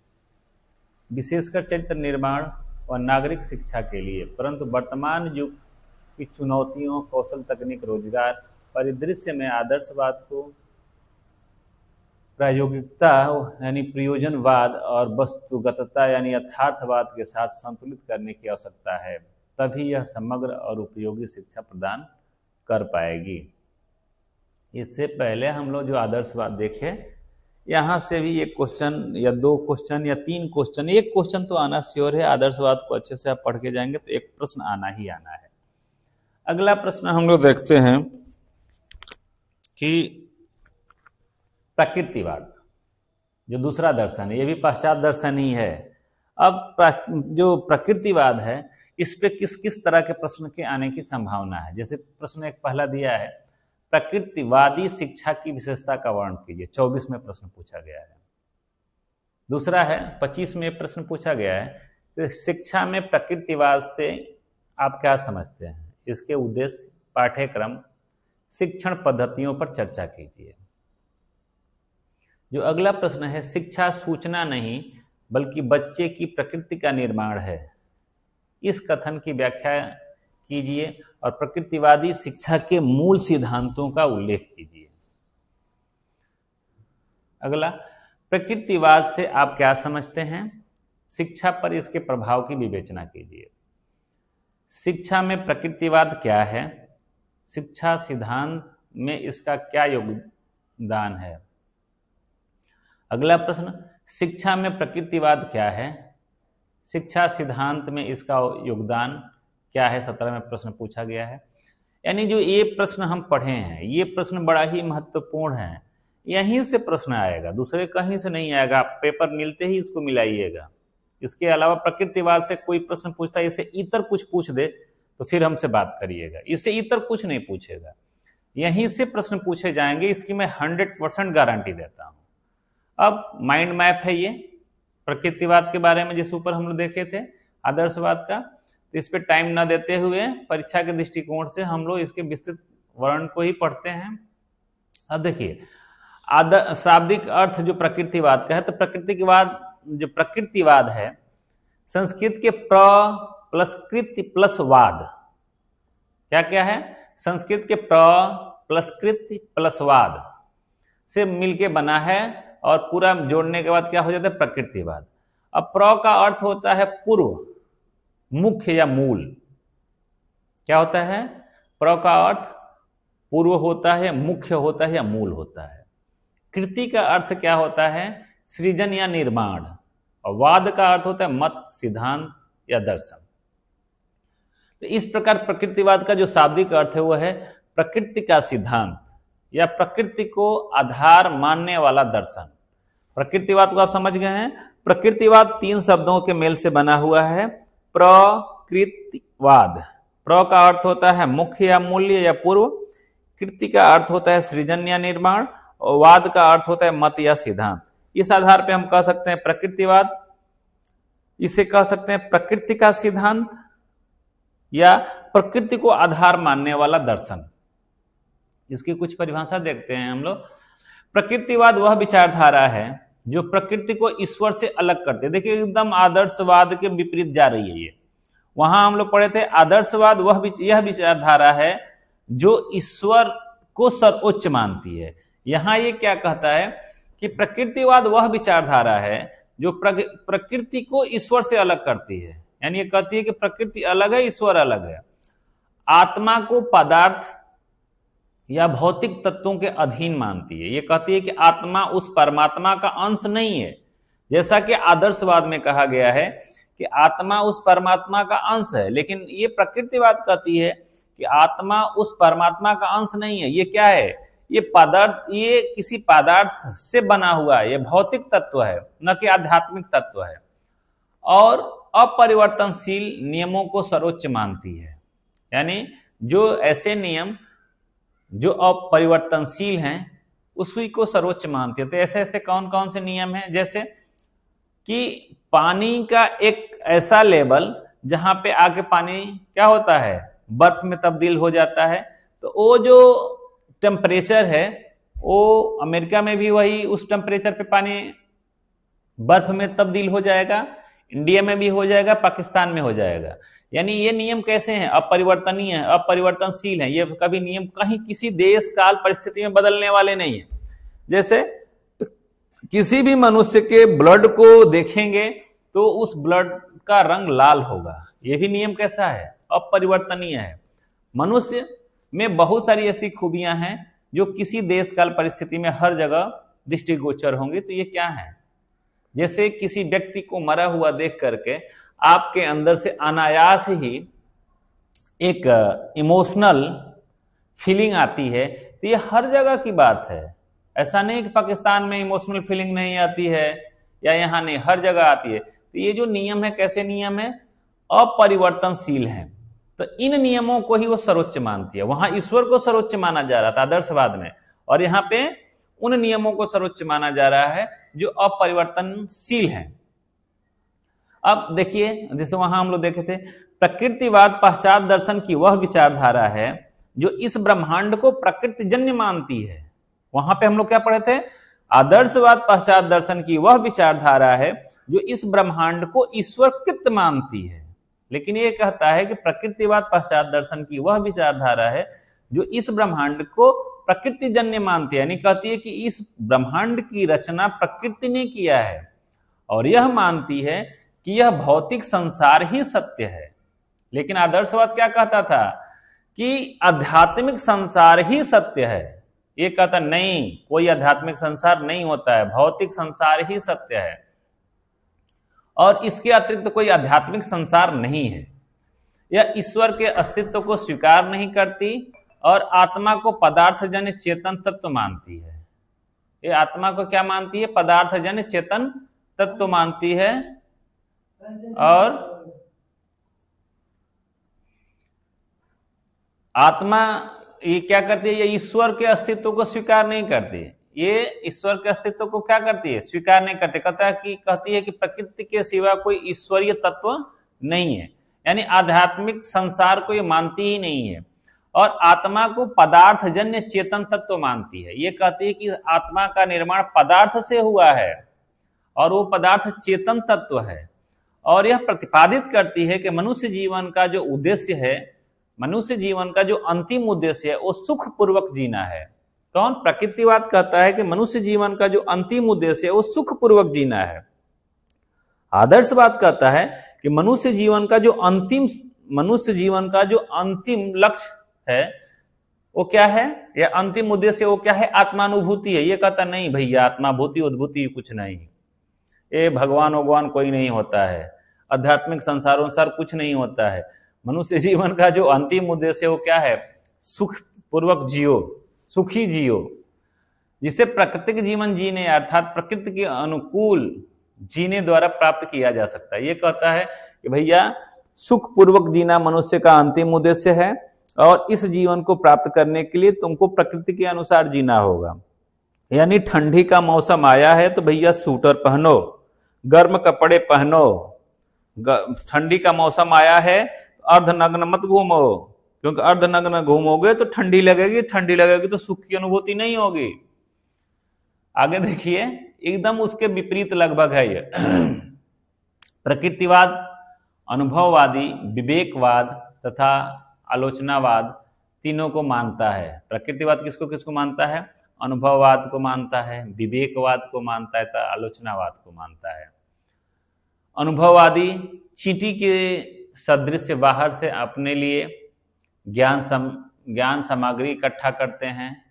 A: विशेषकर चरित्र निर्माण और नागरिक शिक्षा के लिए। परंतु वर्तमान युग की चुनौतियों, कौशल, तकनीक, रोजगार परिदृश्य में आदर्शवाद को प्रायोगिकता यानी प्रयोजनवाद और वस्तुगतता यानी यथार्थवाद के साथ संतुलित करने की आवश्यकता है, तभी यह समग्र और उपयोगी शिक्षा प्रदान कर पाएगी। इससे पहले हम लोग जो आदर्शवाद देखे, यहाँ से भी एक क्वेश्चन या 2 क्वेश्चन या 3 क्वेश्चन, एक क्वेश्चन तो आना श्योर है। आदर्शवाद को अच्छे से आप पढ़ के जाएंगे तो एक प्रश्न आना ही आना है। अगला प्रश्न हम लोग देखते हैं कि प्रकृतिवाद, जो दूसरा दर्शन है, ये भी पश्चात दर्शन ही है। अब जो प्रकृतिवाद है, इस पे किस किस तरह के प्रश्न के आने की संभावना है। जैसे प्रश्न एक पहला दिया है, प्रकृतिवादी शिक्षा की विशेषता का वर्णन कीजिए, 24 में प्रश्न पूछा गया है। दूसरा है 25 में प्रश्न पूछा गया है, तो शिक्षा में प्रकृतिवाद से आप क्या समझते हैं, इसके उद्देश्य, पाठ्यक्रम, शिक्षण पद्धतियों पर चर्चा कीजिए। जो अगला प्रश्न है, शिक्षा सूचना नहीं बल्कि बच्चे की प्रकृति का निर्माण है, इस कथन की व्याख्या कीजिए और प्रकृतिवादी शिक्षा के मूल सिद्धांतों का उल्लेख कीजिए। अगला, प्रकृतिवाद से आप क्या समझते हैं, शिक्षा पर इसके प्रभाव की विवेचना कीजिए। शिक्षा में प्रकृतिवाद क्या है, शिक्षा सिद्धांत में इसका क्या योगदान है। अगला प्रश्न, शिक्षा में प्रकृतिवाद क्या है, शिक्षा सिद्धांत में इसका योगदान क्या है, 17 में प्रश्न पूछा गया है। यानी जो ये प्रश्न हम पढ़े हैं, ये प्रश्न बड़ा ही महत्वपूर्ण है, यहीं से प्रश्न आएगा, दूसरे कहीं से नहीं आएगा। आप पेपर मिलते ही इसको मिलाइएगा। इसके अलावा प्रकृतिवाद से कोई प्रश्न पूछता है, इससे इतर कुछ पूछ दे तो फिर हमसे बात करिएगा, इससे इतर कुछ नहीं पूछेगा, यहीं से प्रश्न पूछे जाएंगे, इसकी मैं 100% गारंटी देता हूं। अब माइंड मैप है ये प्रकृतिवाद के बारे में, जिस ऊपर हम लोग देखे थे आदर्शवाद का, तो इस पे टाइम ना देते हुए परीक्षा के दृष्टिकोण से हम लोग इसके विस्तृत वर्णन को ही पढ़ते हैं। अब देखिए, शाब्दिक अर्थ जो प्रकृतिवाद का है, तो प्रकृतिवाद है संस्कृत के प्र प्लस कृति प्लस वाद, क्या क्या है, संस्कृत के प्र प्लस कृति प्लस वाद से मिलके बना है और पूरा जोड़ने के बाद क्या हो जाता है, प्रकृतिवाद। अब प्र का अर्थ होता है पूर्व, मुख्य या मूल। क्या होता है, प्र का अर्थ पूर्व होता है, मुख्य होता है या मूल होता है। कृति का अर्थ क्या होता है, सृजन या निर्माण, और वाद का अर्थ होता है मत, सिद्धांत या दर्शन। तो इस प्रकार प्रकृतिवाद का जो शाब्दिक अर्थ है वो है प्रकृति का सिद्धांत या प्रकृति को आधार मानने वाला दर्शन। प्रकृतिवाद को आप समझ गए हैं। प्रकृतिवाद 3 शब्दों के मेल से बना हुआ है। प्रकृतिवाद, प्र का अर्थ होता है मुख्य या मूल्य या पूर्व, कृति का अर्थ होता है सृजन या निर्माण, और वाद का अर्थ होता है मत या सिद्धांत। इस आधार पे हम कह सकते हैं प्रकृतिवाद, इसे कह सकते हैं प्रकृति का सिद्धांत या प्रकृति को आधार मानने वाला दर्शन। इसकी कुछ परिभाषा देखते हैं हम लोग। प्रकृतिवाद वह विचारधारा है जो प्रकृति को ईश्वर से अलग करते। देखिए, एकदम आदर्शवाद के विपरीत जा रही है ये। वहां हम लोग पढ़े थे, आदर्शवाद यह विचारधारा है जो ईश्वर को सर्वोच्च मानती है। यहां ये क्या कहता है कि प्रकृतिवाद वह विचारधारा है जो प्रकृति को ईश्वर से अलग करती है। यानी ये कहती है कि प्रकृति अलग है, ईश्वर अलग है। आत्मा को पदार्थ या भौतिक तत्वों के अधीन मानती है। ये कहती है कि आत्मा उस परमात्मा का अंश नहीं है, जैसा कि आदर्शवाद में कहा गया है कि आत्मा उस परमात्मा का अंश है। लेकिन ये प्रकृतिवाद कहती है कि आत्मा उस परमात्मा का अंश नहीं है। ये क्या है, ये पदार्थ, ये किसी पदार्थ से बना हुआ है, ये भौतिक तत्व है, न कि आध्यात्मिक तत्व है, और अपरिवर्तनशील नियमों को सर्वोच्च मानती है। यानी जो ऐसे नियम जो अपरिवर्तनशील हैं उसी को सर्वोच्च मानती है। तो ऐसे ऐसे कौन कौन से नियम हैं, जैसे कि पानी का एक ऐसा लेवल जहां पे आके पानी क्या होता है, बर्फ में तब्दील हो जाता है। तो वो जो टेम्परेचर है, वो अमेरिका में भी वही उस टेम्परेचर पे पानी बर्फ में तब्दील हो जाएगा, इंडिया में भी हो जाएगा, पाकिस्तान में हो जाएगा। यानी ये नियम कैसे हैं, अपरिवर्तनीय है, अपरिवर्तनशील है। ये कभी नियम कहीं किसी देश काल परिस्थिति में बदलने वाले नहीं है। जैसे किसी भी मनुष्य के ब्लड को देखेंगे तो उस ब्लड का रंग लाल होगा। यह भी नियम कैसा है? अपरिवर्तनीय है। मनुष्य में बहुत सारी ऐसी खूबियां हैं जो किसी देश काल परिस्थिति में हर जगह दृष्टिगोचर होंगी। तो ये क्या है? जैसे किसी व्यक्ति को मरा हुआ देख करके आपके अंदर से अनायास ही एक इमोशनल फीलिंग आती है, तो ये हर जगह की बात है। ऐसा नहीं कि पाकिस्तान में इमोशनल फीलिंग नहीं आती है या यहाँ नहीं, हर जगह आती है। तो ये जो नियम है, कैसे नियम है? अपरिवर्तनशील है। तो इन नियमों को ही वो सर्वोच्च मानती है। वहां ईश्वर को सर्वोच्च माना जा रहा था आदर्शवाद में, और यहाँ पे उन नियमों को सर्वोच्च माना जा रहा है जो अपरिवर्तनशील है। अब देखिए, जैसे वहां हम लोग देखे थे, प्रकृतिवाद पश्चात दर्शन की वह विचारधारा है जो इस ब्रह्मांड को प्रकृति जन्य मानती है। वहां पे हम लोग क्या पढ़े थे? आदर्शवाद पश्चात दर्शन की वह विचारधारा है जो इस ब्रह्मांड को ईश्वरकृत मानती है। लेकिन ये कहता है कि प्रकृतिवाद पश्चात दर्शन की वह विचारधारा है जो इस ब्रह्मांड को प्रकृति जन्य मानती है, यानी कहती है कि इस ब्रह्मांड की रचना प्रकृति ने किया है, और यह मानती है कि यह भौतिक संसार ही सत्य है। लेकिन आदर्शवाद क्या कहता था? कि आध्यात्मिक संसार ही सत्य है। ये कहता नहीं, कोई आध्यात्मिक संसार नहीं होता है, भौतिक संसार ही सत्य है, और इसके अतिरिक्त कोई आध्यात्मिक संसार नहीं है। यह ईश्वर के अस्तित्व को स्वीकार नहीं करती और आत्मा को पदार्थजन्य चेतन तत्व मानती है। ये आत्मा को क्या मानती है? पदार्थजन्य चेतन तत्व मानती है। और आत्मा ये क्या करती है? ये ईश्वर के अस्तित्व को स्वीकार नहीं करती। ये ईश्वर के अस्तित्व को क्या करती है? स्वीकार नहीं करती। कहती है कि प्रकृति के सिवा कोई ईश्वरीय तत्व नहीं है, यानी आध्यात्मिक संसार को ये मानती ही नहीं है। और आत्मा को पदार्थजन्य चेतन तत्व मानती है। ये कहती है कि आत्मा का निर्माण पदार्थ से हुआ है और वो पदार्थ चेतन तत्व है। और यह प्रतिपादित करती है कि मनुष्य जीवन का जो उद्देश्य है, मनुष्य जीवन का जो अंतिम उद्देश्य है, वो सुख पूर्वक जीना है। कौन? प्रकृतिवाद कहता है कि मनुष्य जीवन का जो अंतिम उद्देश्य है वो सुख पूर्वक जीना है। आदर्शवाद कहता है कि मनुष्य जीवन का जो अंतिम लक्ष्य है वो क्या है? या अंतिम उद्देश्य वो क्या है? आत्मानुभूति है। ये कहता नहीं भैया, आत्माभूति उद्भूति कुछ नहीं, ये भगवान कोई नहीं होता है, आध्यात्मिक संसारों कुछ नहीं होता है। मनुष्य जीवन का जो अंतिम उद्देश्य है वो क्या है? सुख पूर्वक जियो, सुखी जियो, जिसे प्राकृतिक जीवन जीने अर्थात प्रकृति के अनुकूल जीने द्वारा प्राप्त किया जा सकता है। ये कहता है कि भैया सुख पूर्वक जीना मनुष्य का अंतिम उद्देश्य है, और इस जीवन को प्राप्त करने के लिए तुमको प्रकृति के अनुसार जीना होगा। यानी ठंडी का मौसम आया है तो भैया स्वेटर पहनो, गर्म कपड़े पहनो। ठंडी का मौसम आया है अर्धनग्न मत घूमो, क्योंकि अर्धनग्न घूमोगे तो ठंडी लगेगी तो सुख की अनुभूति नहीं होगी। आगे देखिए, एकदम उसके विपरीत लगभग है ये। प्रकृतिवाद अनुभववादी, विवेकवाद तथा आलोचनावाद तीनों को मानता है। प्रकृतिवाद किसको किसको मानता है? अनुभववाद को मानता है, विवेकवाद को मानता है, तथा आलोचनावाद को मानता है। अनुभववादी चींटी के सदृश बाहर से अपने लिए ज्ञान सामग्री इकट्ठा करते हैं।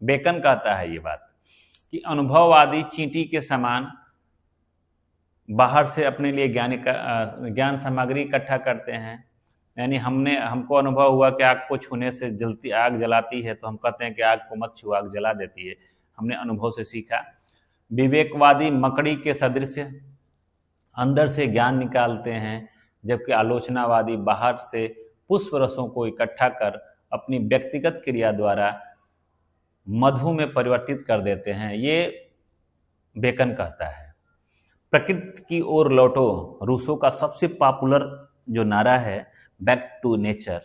A: बेकन कहता है ये बात कि अनुभववादी चींटी के समान बाहर से अपने लिए ज्ञान सामग्री इकट्ठा करते हैं। यानी हमको अनुभव हुआ कि आग को छूने से आग जलाती है, तो हम कहते हैं कि आग को मत छू, आग जला देती है, हमने अनुभव से सीखा। विवेकवादी मकड़ी के सदृश अंदर से ज्ञान निकालते हैं, जबकि आलोचनावादी बाहर से पुष्प रसों को इकट्ठा कर अपनी व्यक्तिगत क्रिया द्वारा मधु में परिवर्तित कर देते हैं। ये बेकन कहता है। प्रकृति की ओर लौटो रूसो का सबसे पॉपुलर जो नारा है, बैक टू नेचर,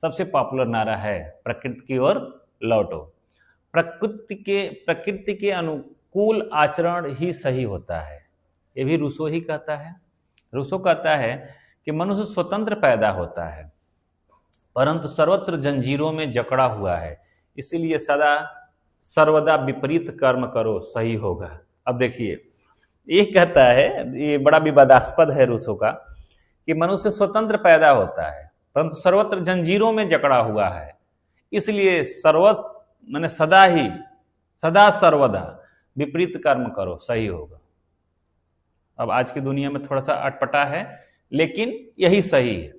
A: सबसे पॉपुलर नारा है प्रकृति की ओर लौटो। प्रकृति के अनुकूल आचरण ही सही होता है, ये भी रूसो ही कहता है। रूसो कहता है कि मनुष्य स्वतंत्र पैदा होता है परंतु सर्वत्र जंजीरों में जकड़ा हुआ है, इसीलिए सर्वदा विपरीत कर्म करो, सही होगा। अब देखिए, ये कहता है, ये बड़ा विवादास्पद है रूसों का, कि मनुष्य स्वतंत्र पैदा होता है परंतु सर्वत्र जंजीरों में जकड़ा हुआ है, इसलिए मैंने सदा सर्वदा विपरीत कर्म करो, सही होगा। अब आज की दुनिया में थोड़ा सा अटपटा है, लेकिन यही सही है।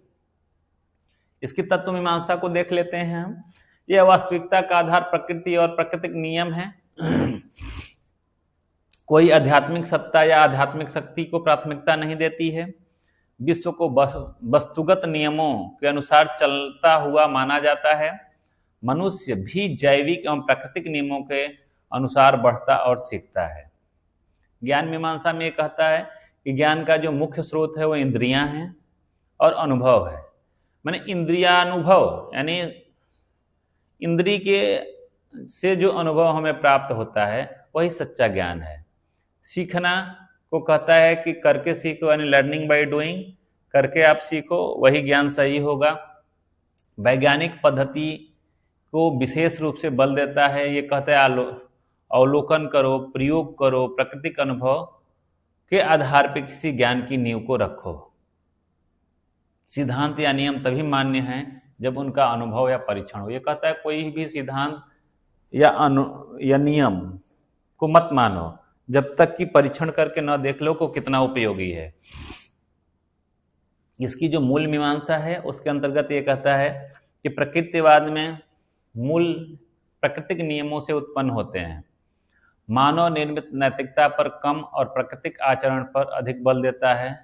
A: इसकी तत्व मीमांसा को देख लेते हैं हम। यह वास्तविकता का आधार प्रकृति और प्राकृतिक नियम है। कोई आध्यात्मिक सत्ता या आध्यात्मिक शक्ति को प्राथमिकता नहीं देती है। विश्व को वस्तुगत नियमों के अनुसार चलता हुआ माना जाता है। मनुष्य भी जैविक एवं प्राकृतिक नियमों के अनुसार बढ़ता और सीखता है। ज्ञान मीमांसा में ये कहता है कि ज्ञान का जो मुख्य स्रोत है वो इंद्रियां हैं और अनुभव है। माने इंद्रियानुभव, यानी इंद्री के से जो अनुभव हमें प्राप्त होता है वही सच्चा ज्ञान है। सीखना को कहता है कि करके सीखो, यानी लर्निंग बाय डूइंग, करके आप सीखो, वही ज्ञान सही होगा। वैज्ञानिक पद्धति को विशेष रूप से बल देता है। ये कहता है अवलोकन करो, प्रयोग करो, प्राकृतिक अनुभव के आधार पर किसी ज्ञान की नींव को रखो। सिद्धांत या नियम तभी मान्य हैं जब उनका अनुभव या परीक्षण हो। ये कहता है कोई भी सिद्धांत या नियम को मत मानो जब तक कि परीक्षण करके न देख लो को कितना उपयोगी है। इसकी जो मूल मीमांसा है उसके अंतर्गत ये कहता है कि प्रकृतिवाद में मूल प्राकृतिक नियमों से उत्पन्न होते हैं। मानव निर्मित नैतिकता पर कम और प्राकृतिक आचरण पर अधिक बल देता है।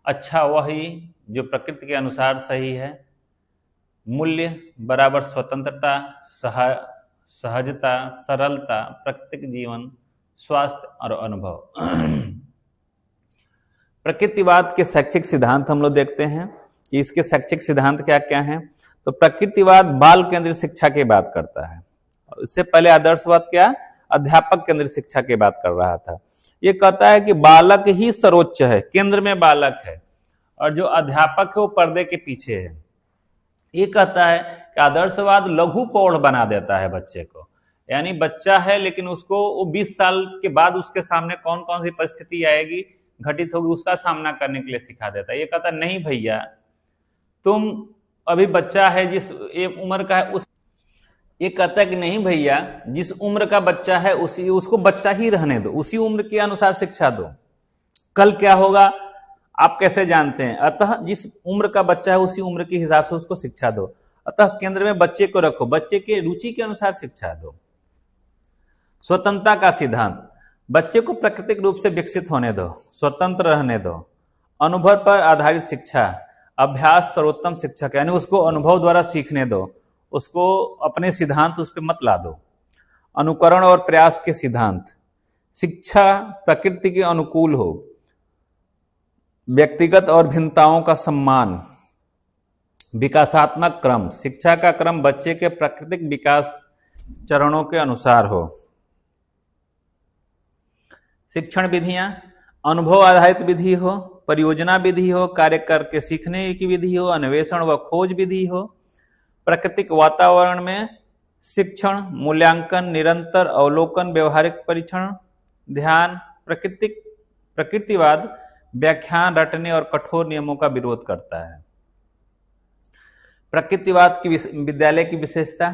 A: अच्छा वही जो प्रकृति के अनुसार सही है। मूल्य बराबर स्वतंत्रता, सहजता, सरलता, प्राकृतिक जीवन, स्वास्थ्य और अनुभव। प्रकृतिवाद के शैक्षिक सिद्धांत हम लोग देखते हैं कि इसके शैक्षिक सिद्धांत क्या क्या हैं। तो प्रकृतिवाद बाल केंद्रित शिक्षा की बात करता है। इससे पहले आदर्शवाद क्या, अध्यापक केंद्रित शिक्षा की बात कर रहा था। ये कहता है कि बालक ही सर्वोच्च है, केंद्र में बालक है और जो अध्यापक है वो पर्दे के पीछे है। ये कहता है कि आदर्शवाद लघु प्रौढ़ बना देता है बच्चे को, यानी बच्चा है लेकिन उसको वो 20 साल के बाद उसके सामने कौन कौन सी परिस्थिति आएगी, घटित होगी, उसका सामना करने के लिए सिखा देता है। ये कहता है नहीं भैया, तुम अभी बच्चा है, जिस उम्र का है उस, ये कहता है कि नहीं भैया, जिस उम्र का बच्चा है उसको बच्चा ही रहने दो, उसी उम्र के अनुसार शिक्षा दो। कल क्या होगा आप कैसे जानते हैं? अतः जिस उम्र का बच्चा है उसी उम्र के हिसाब से उसको शिक्षा दो। अतः केंद्र में बच्चे को रखो, बच्चे के रुचि के अनुसार शिक्षा दो। स्वतंत्रता का सिद्धांत, बच्चे को प्राकृतिक रूप से विकसित होने दो, स्वतंत्र रहने दो। अनुभव पर आधारित शिक्षा, अभ्यास सर्वोत्तम शिक्षक, यानी उसको अनुभव द्वारा सीखने दो, उसको अपने सिद्धांत उस पर मत ला दो। अनुकरण और प्रयास के सिद्धांत, शिक्षा प्रकृति के अनुकूल हो, व्यक्तिगत और भिन्नताओं का सम्मान। विकासात्मक क्रम, शिक्षा का क्रम बच्चे के प्राकृतिक विकास चरणों के अनुसार हो। शिक्षण विधियां, अनुभव आधारित विधि हो, परियोजना विधि हो, कार्य करके सीखने की विधि हो, अन्वेषण व खोज विधि हो। प्राकृतिक वातावरण में शिक्षण, मूल्यांकन, निरंतर अवलोकन, व्यवहारिक परीक्षण, ध्यान। प्रकृतिवाद व्याख्यान रटने और कठोर नियमों का विरोध करता है। प्रकृतिवाद की विद्यालय की विशेषता,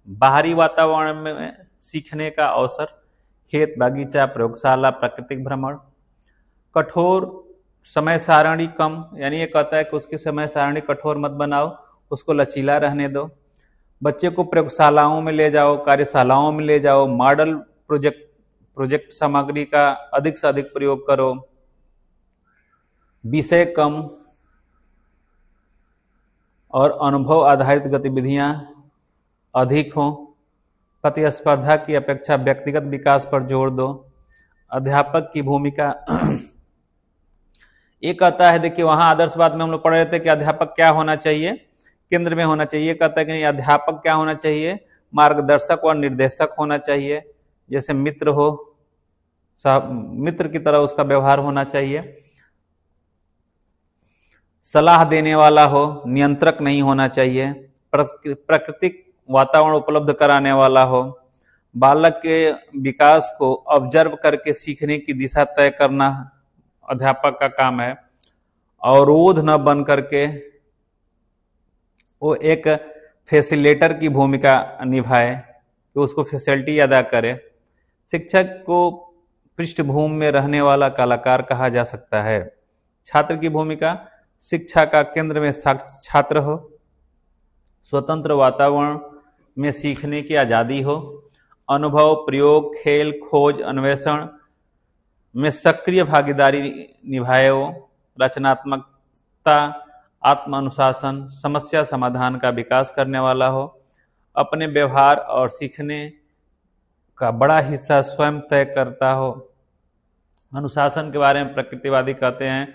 A: बाहरी वातावरण में सीखने का अवसर, खेत, बगीचा, प्रयोगशाला, प्राकृतिक भ्रमण। कठोर समय सारणी कम, यानी ये कहता है कि उसकी समय सारणी कठोर मत बनाओ, उसको लचीला रहने दो। बच्चे को प्रयोगशालाओं में ले जाओ, कार्यशालाओं में ले जाओ, मॉडल प्रोजेक्ट सामग्री का अधिक से अधिक प्रयोग करो। विषय कम और अनुभव आधारित गतिविधियां अधिक हों। प्रतिस्पर्धा की अपेक्षा व्यक्तिगत विकास पर जोर दो। अध्यापक की भूमिका, ये कहता है, देखिए वहां आदर्शवाद में हम लोग पढ़ रहे थे कि अध्यापक क्या होना चाहिए, केंद्र में होना चाहिए। कहता है कि नहीं, अध्यापक क्या होना चाहिए, मार्गदर्शक और निर्देशक होना चाहिए। जैसे मित्र हो, मित्र की तरह उसका व्यवहार होना चाहिए। सलाह देने वाला हो, नियंत्रक नहीं होना चाहिए। प्राकृतिक वातावरण उपलब्ध कराने वाला हो, बालक के विकास को ऑब्जर्व करके सीखने की दिशा तय करना अध्यापक का काम है। अवरोध न बन करके वो एक फैसिलिटेटर की भूमिका निभाए, कि उसको फैसिलिटी अदा करे। शिक्षक को पृष्ठभूमि में रहने वाला कलाकार कहा जा सकता है। छात्र की भूमिका, शिक्षा का केंद्र में छात्र हो, स्वतंत्र वातावरण में सीखने की आज़ादी हो, अनुभव, प्रयोग, खेल, खोज, अन्वेषण में सक्रिय भागीदारी निभाए हो, रचनात्मकता, आत्म अनुशासन, समस्या समाधान का विकास करने वाला हो, अपने व्यवहार और सीखने का बड़ा हिस्सा स्वयं तय करता हो। अनुशासन के बारे में प्रकृतिवादी कहते हैं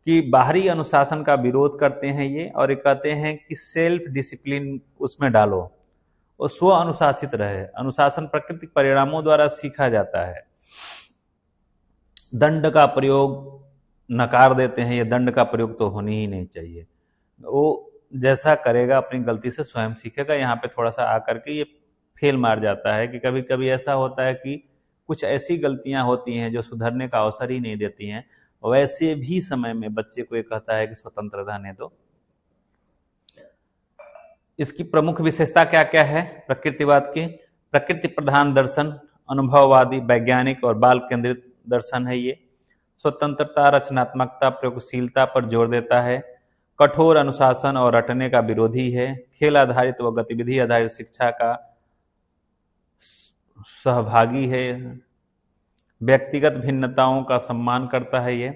A: कि बाहरी अनुशासन का विरोध करते हैं ये, और ये कहते हैं कि सेल्फ डिसिप्लिन उसमें डालो और स्व अनुशासित रहे। अनुशासन प्राकृतिक परिणामों द्वारा सीखा जाता है। दंड का प्रयोग नकार देते हैं, ये दंड का प्रयोग तो होनी ही नहीं चाहिए। वो जैसा करेगा अपनी गलती से स्वयं सीखेगा। यहाँ पे थोड़ा सा आकर के ये फेल मार जाता है कि कभी कभी ऐसा होता है कि कुछ ऐसी गलतियां होती हैं जो सुधरने का अवसर ही नहीं देती हैं। वैसे भी समय में बच्चे को ये कहता है कि स्वतंत्र रहने दो। इसकी प्रमुख विशेषता क्या क्या है प्रकृतिवाद की? प्रकृति प्रधान दर्शन, अनुभववादी, वैज्ञानिक और बाल केंद्रित दर्शन है ये। स्वतंत्रता, रचनात्मकता, प्रयोगशीलता पर जोर देता है। कठोर अनुशासन और रटने का विरोधी है। खेल आधारित व गतिविधि आधारित शिक्षा का सहभागी है। व्यक्तिगत भिन्नताओं का सम्मान करता है ये।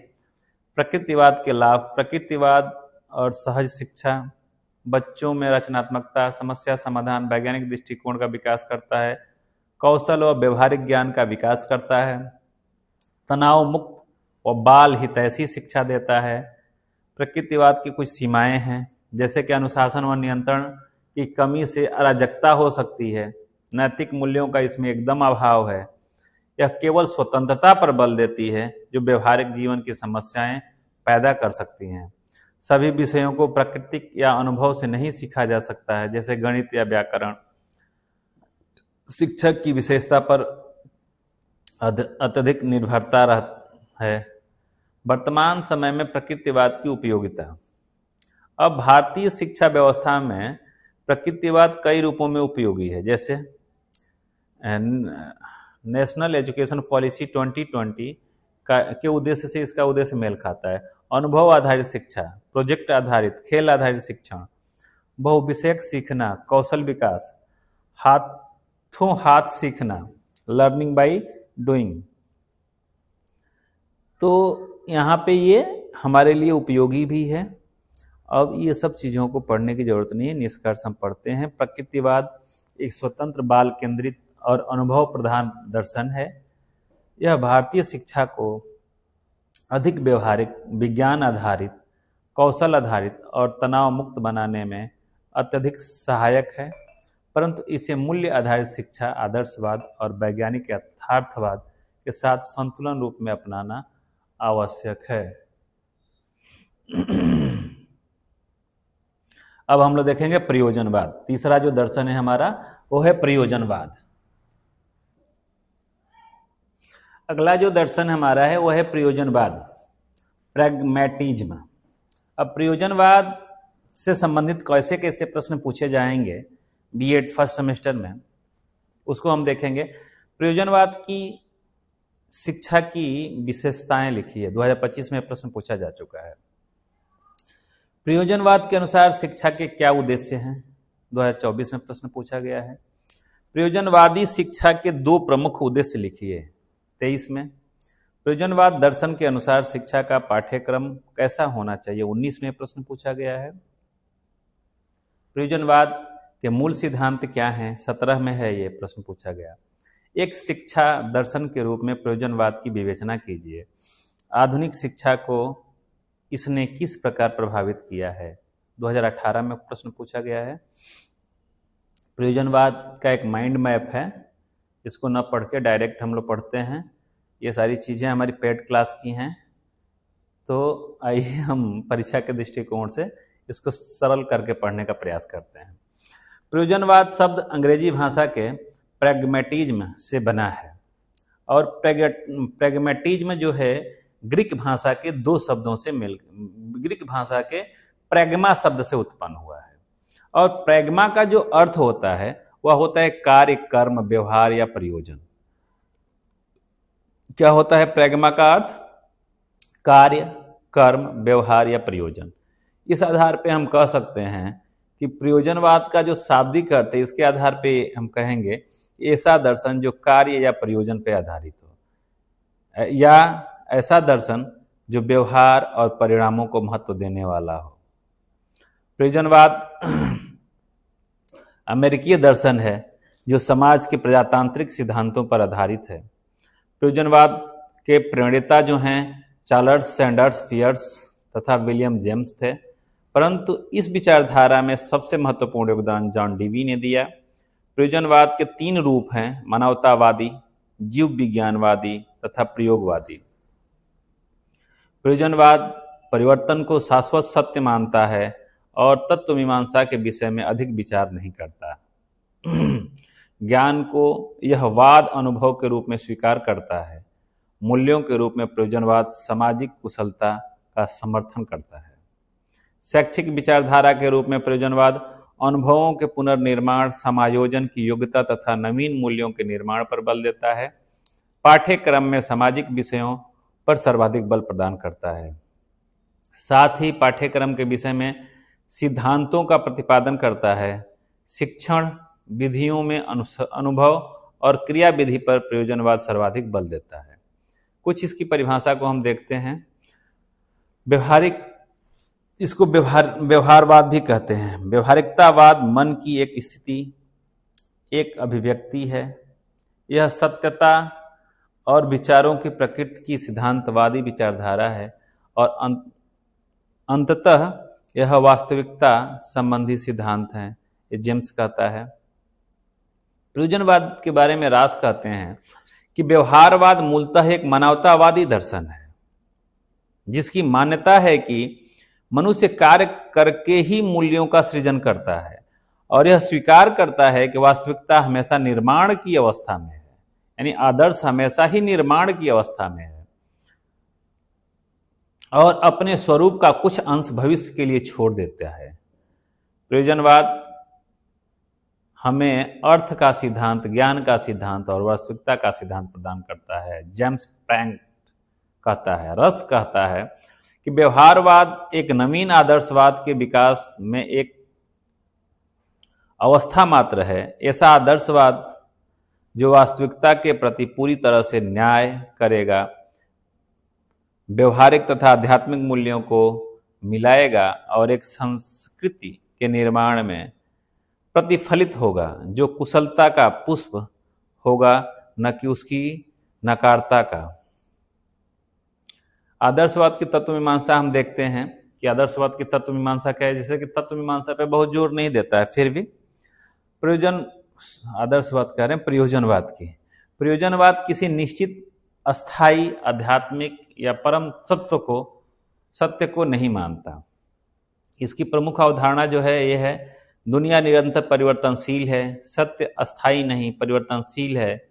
A: प्रकृतिवाद के लाभ, प्रकृतिवाद और सहज शिक्षा बच्चों में रचनात्मकता, समस्या समाधान, वैज्ञानिक दृष्टिकोण का विकास करता है। कौशल और व्यवहारिक ज्ञान का विकास करता है। तनाव मुक्त और बाल हितैषी शिक्षा देता है। प्रकृतिवाद की कुछ सीमाएं हैं, जैसे कि अनुशासन व नियंत्रण की कमी से अराजकता हो सकती है। नैतिक मूल्यों का इसमें एकदम अभाव है। यह केवल स्वतंत्रता पर बल देती है जो व्यवहारिक जीवन की समस्याएं पैदा कर सकती हैं। सभी विषयों को प्राकृतिक या अनुभव से नहीं सीखा जा सकता है, जैसे गणित या व्याकरण। शिक्षक की विशेषता पर अत्यधिक निर्भरता है। वर्तमान समय में प्रकृतिवाद की उपयोगिता। अब भारतीय शिक्षा व्यवस्था में प्रकृतिवाद कई रूपों में उपयोगी है, जैसे नेशनल एजुकेशन पॉलिसी 2020 के उद्देश्य से इसका उद्देश्य मेल खाता है। अनुभव आधारित शिक्षा, प्रोजेक्ट आधारित, खेल आधारित शिक्षण, बहुविषयक सीखना, कौशल विकास, हाथों हाथ सीखना, लर्निंग बाय डूइंग। तो यहाँ पे ये हमारे लिए उपयोगी भी है। अब ये सब चीज़ों को पढ़ने की जरूरत नहीं है, निष्कर्ष हम पढ़ते हैं। प्रकृतिवाद एक स्वतंत्र, बाल केंद्रित और अनुभव प्रधान दर्शन है। यह भारतीय शिक्षा को अधिक व्यवहारिक, विज्ञान आधारित, कौशल आधारित और तनाव मुक्त बनाने में अत्यधिक सहायक है, परंतु इसे मूल्य आधारित शिक्षा, आदर्शवाद और वैज्ञानिक यथार्थवाद के साथ संतुलन रूप में अपनाना आवश्यक है। अब हम लोग देखेंगे प्रयोजनवाद। तीसरा जो दर्शन है हमारा वो है प्रयोजनवाद। अगला जो दर्शन हमारा है वो है प्रयोजनवाद, प्रैग्मैटिज्म। अब प्रयोजनवाद से संबंधित कैसे कैसे प्रश्न पूछे जाएंगे बीएड फर्स्ट सेमेस्टर में, उसको हम देखेंगे। प्रयोजनवाद की शिक्षा की विशेषताएं लिखी है, 2025 में प्रश्न पूछा जा चुका है। प्रयोजनवाद के अनुसार शिक्षा के क्या उद्देश्य हैं, 2024 में प्रश्न पूछा गया है। प्रयोजनवादी शिक्षा के दो प्रमुख उद्देश्य लिखिए, 23 में। प्रयोजनवाद दर्शन के अनुसार शिक्षा का पाठ्यक्रम कैसा होना चाहिए, 19 में प्रश्न पूछा गया है। प्रयोजनवाद के मूल सिद्धांत क्या हैं, 17 में है ये प्रश्न पूछा गया। एक शिक्षा दर्शन के रूप में प्रयोजनवाद की विवेचना कीजिए। आधुनिक शिक्षा को इसने किस प्रकार प्रभावित किया है, 2018 में प्रश्न पूछा गया है। प्रयोजनवाद का एक माइंड मैप है, इसको न पढ़ के डायरेक्ट हम लोग पढ़ते हैं। ये सारी चीज़ें हमारी पेड क्लास की हैं, तो आइए हम परीक्षा के दृष्टिकोण से इसको सरल करके पढ़ने का प्रयास करते हैं। प्रयोजनवाद शब्द अंग्रेजी भाषा के प्रैग्मेटिज्म से बना है। और प्रैग्मेटिज्म जो है ग्रीक भाषा के दो शब्दों से ग्रीक भाषा के प्रैग्मा शब्द से उत्पन्न हुआ है। और प्रैग्मा का जो अर्थ होता है वह होता है कार्य, कर्म, व्यवहार या प्रयोजन। क्या होता है प्रैग्मा का अर्थ? कार्य, कर्म, व्यवहार या प्रयोजन। इस आधार पे हम कह सकते हैं कि प्रयोजनवाद का जो शाब्दिक अर्थ है, इसके आधार पे हम कहेंगे ऐसा दर्शन जो कार्य या प्रयोजन पे आधारित हो, या ऐसा दर्शन जो व्यवहार और परिणामों को महत्व देने वाला हो। प्रयोजनवाद अमेरिकी दर्शन है जो समाज के प्रजातांत्रिक सिद्धांतों पर आधारित है। प्रयोजनवाद के प्रणेता जो हैं चार्ल्स सैंडर्स पियर्स तथा विलियम जेम्स थे, परंतु इस विचारधारा में सबसे महत्वपूर्ण योगदान जॉन डीवी ने दिया। प्रयोजनवाद के तीन रूप हैं: मानवतावादी, जीव विज्ञानवादी तथा प्रयोगवादी। प्रयोजनवाद परिवर्तन को शाश्वत सत्य मानता है और तत्व मीमांसा के विषय में अधिक विचार नहीं करता। ज्ञान को यह वाद अनुभव के रूप में स्वीकार करता है। मूल्यों के रूप में प्रयोजनवाद सामाजिक कुशलता का समर्थन करता है। शैक्षिक विचारधारा के रूप में प्रयोजनवाद अनुभवों के पुनर्निर्माण, समायोजन की योग्यता तथा नवीन मूल्यों के निर्माण पर बल देता है। पाठ्यक्रम में सामाजिक विषयों पर सर्वाधिक बल प्रदान करता है। साथ ही पाठ्यक्रम के विषय में सिद्धांतों का प्रतिपादन करता है। शिक्षण विधियों में अनुभव और क्रिया विधि पर प्रयोजनवाद सर्वाधिक बल देता है। कुछ इसकी परिभाषा को हम देखते हैं। इसको व्यवहारवाद भी कहते हैं। व्यवहारिकतावाद मन की एक स्थिति, एक अभिव्यक्ति है। यह सत्यता और विचारों की प्रकृति की सिद्धांतवादी विचारधारा है और अंततः यह वास्तविकता संबंधी सिद्धांत है, ये जेम्स कहता है। प्रयोजनवाद के बारे में रास कहते हैं कि व्यवहारवाद मूलतः एक मानवतावादी दर्शन है जिसकी मान्यता है कि मनुष्य कार्य करके ही मूल्यों का सृजन करता है और यह स्वीकार करता है कि वास्तविकता हमेशा निर्माण की अवस्था में है, यानी आदर्श हमेशा ही निर्माण की अवस्था में है और अपने स्वरूप का कुछ अंश भविष्य के लिए छोड़ देता है। प्रयोजनवाद हमें अर्थ का सिद्धांत, ज्ञान का सिद्धांत और वास्तविकता का सिद्धांत प्रदान करता है। जेम्स पैंक कहता है, रस कहता है कि व्यवहारवाद एक नवीन आदर्शवाद के विकास में एक अवस्था मात्र है। ऐसा आदर्शवाद जो वास्तविकता के प्रति पूरी तरह से न्याय करेगा, व्यवहारिक तथा आध्यात्मिक मूल्यों को मिलाएगा और एक संस्कृति के निर्माण में प्रतिफलित होगा जो कुशलता का पुष्प होगा, न कि उसकी नकारता का। आदर्शवाद की तत्व मीमांसा हम देखते हैं कि आदर्शवाद की तत्व मीमांसा क्या है। जैसे कि तत्व मीमांसा पे बहुत जोर नहीं देता है, फिर भी आदर्शवाद कह रहे हैं प्रयोजनवाद की। प्रयोजनवाद किसी निश्चित अस्थायी आध्यात्मिक या परम सत्य को नहीं मानता। इसकी प्रमुख अवधारणा जो है यह है, दुनिया निरंतर परिवर्तनशील है, सत्य अस्थायी नहीं परिवर्तनशील है,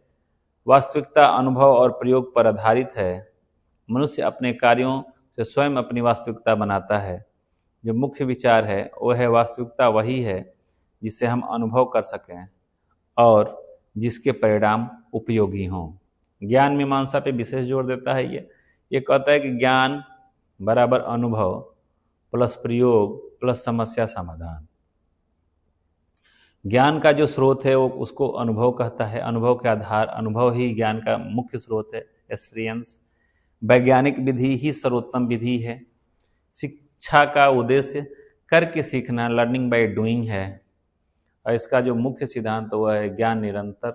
A: वास्तविकता अनुभव और प्रयोग पर आधारित है, मनुष्य अपने कार्यों से स्वयं अपनी वास्तविकता बनाता है। जो मुख्य विचार है वह है वास्तविकता वही है जिसे हम अनुभव कर सकें और जिसके परिणाम उपयोगी हों। ज्ञान मीमांसा पे विशेष जोर देता है। ये कहता है कि ज्ञान बराबर अनुभव प्लस प्रयोग प्लस समस्या समाधान। ज्ञान का जो स्रोत है वो उसको अनुभव कहता है। अनुभव ही ज्ञान का मुख्य स्रोत है, एक्सपीरियंस। वैज्ञानिक विधि ही सर्वोत्तम विधि है। शिक्षा का उद्देश्य करके सीखना, लर्निंग बाय डूइंग है। और इसका जो मुख्य सिद्धांत वह है, ज्ञान निरंतर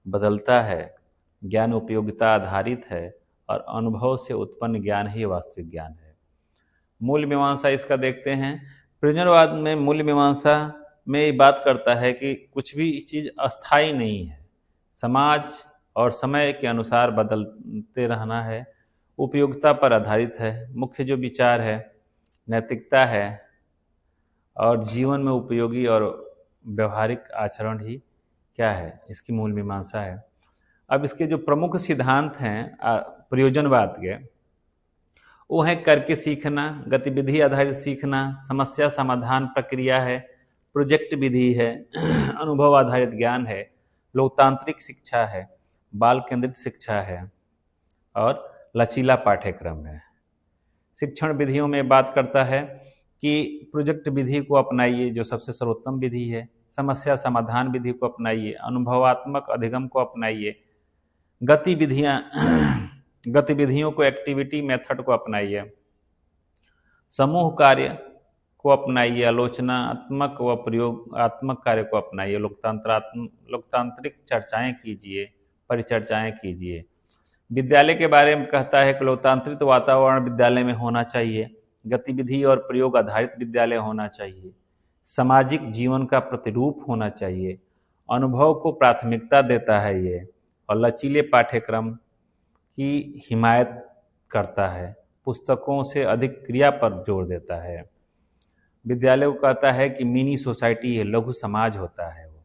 A: बदलता है, ज्ञान उपयोगिता आधारित है और अनुभव से उत्पन्न ज्ञान ही वास्तविक ज्ञान है। मूल मीमांसा इसका देखते हैं। प्रयोजनवाद में मूल मीमांसा में ये बात करता है कि कुछ भी चीज़ अस्थायी नहीं है, समाज और समय के अनुसार बदलते रहना है, उपयोगिता पर आधारित है। मुख्य जो विचार है नैतिकता है और जीवन में उपयोगी और व्यवहारिक आचरण ही क्या है, इसकी मूल मीमांसा है। अब इसके जो प्रमुख सिद्धांत हैं प्रयोजनवाद के, वो है करके सीखना, गतिविधि आधारित सीखना, समस्या समाधान प्रक्रिया है, प्रोजेक्ट विधि है, अनुभव आधारित ज्ञान है, लोकतांत्रिक शिक्षा है, बाल केंद्रित शिक्षा है और लचीला पाठ्यक्रम है। शिक्षण विधियों में बात करता है कि प्रोजेक्ट विधि को अपनाइए जो सबसे सर्वोत्तम विधि है, समस्या समाधान विधि को अपनाइए, अनुभवात्मक अधिगम को अपनाइए, गतिविधियों को एक्टिविटी मेथड को अपनाइए, समूह कार्य को अपनाइए, आलोचनात्मक व प्रयोगात्मक कार्य को अपनाइए, लोकतांत्रिक चर्चाएं कीजिए, परिचर्चाएं कीजिए। विद्यालय के बारे में कहता है कि लोकतांत्रिक वातावरण विद्यालय में होना चाहिए, गतिविधि और प्रयोग आधारित विद्यालय होना चाहिए, सामाजिक जीवन का प्रतिरूप होना चाहिए, अनुभव को प्राथमिकता देता है ये, और लचीले पाठ्यक्रम की हिमायत करता है, पुस्तकों से अधिक क्रिया पर जोर देता है। विद्यालय को कहता है कि मिनी सोसाइटी है, लघु समाज होता है वो।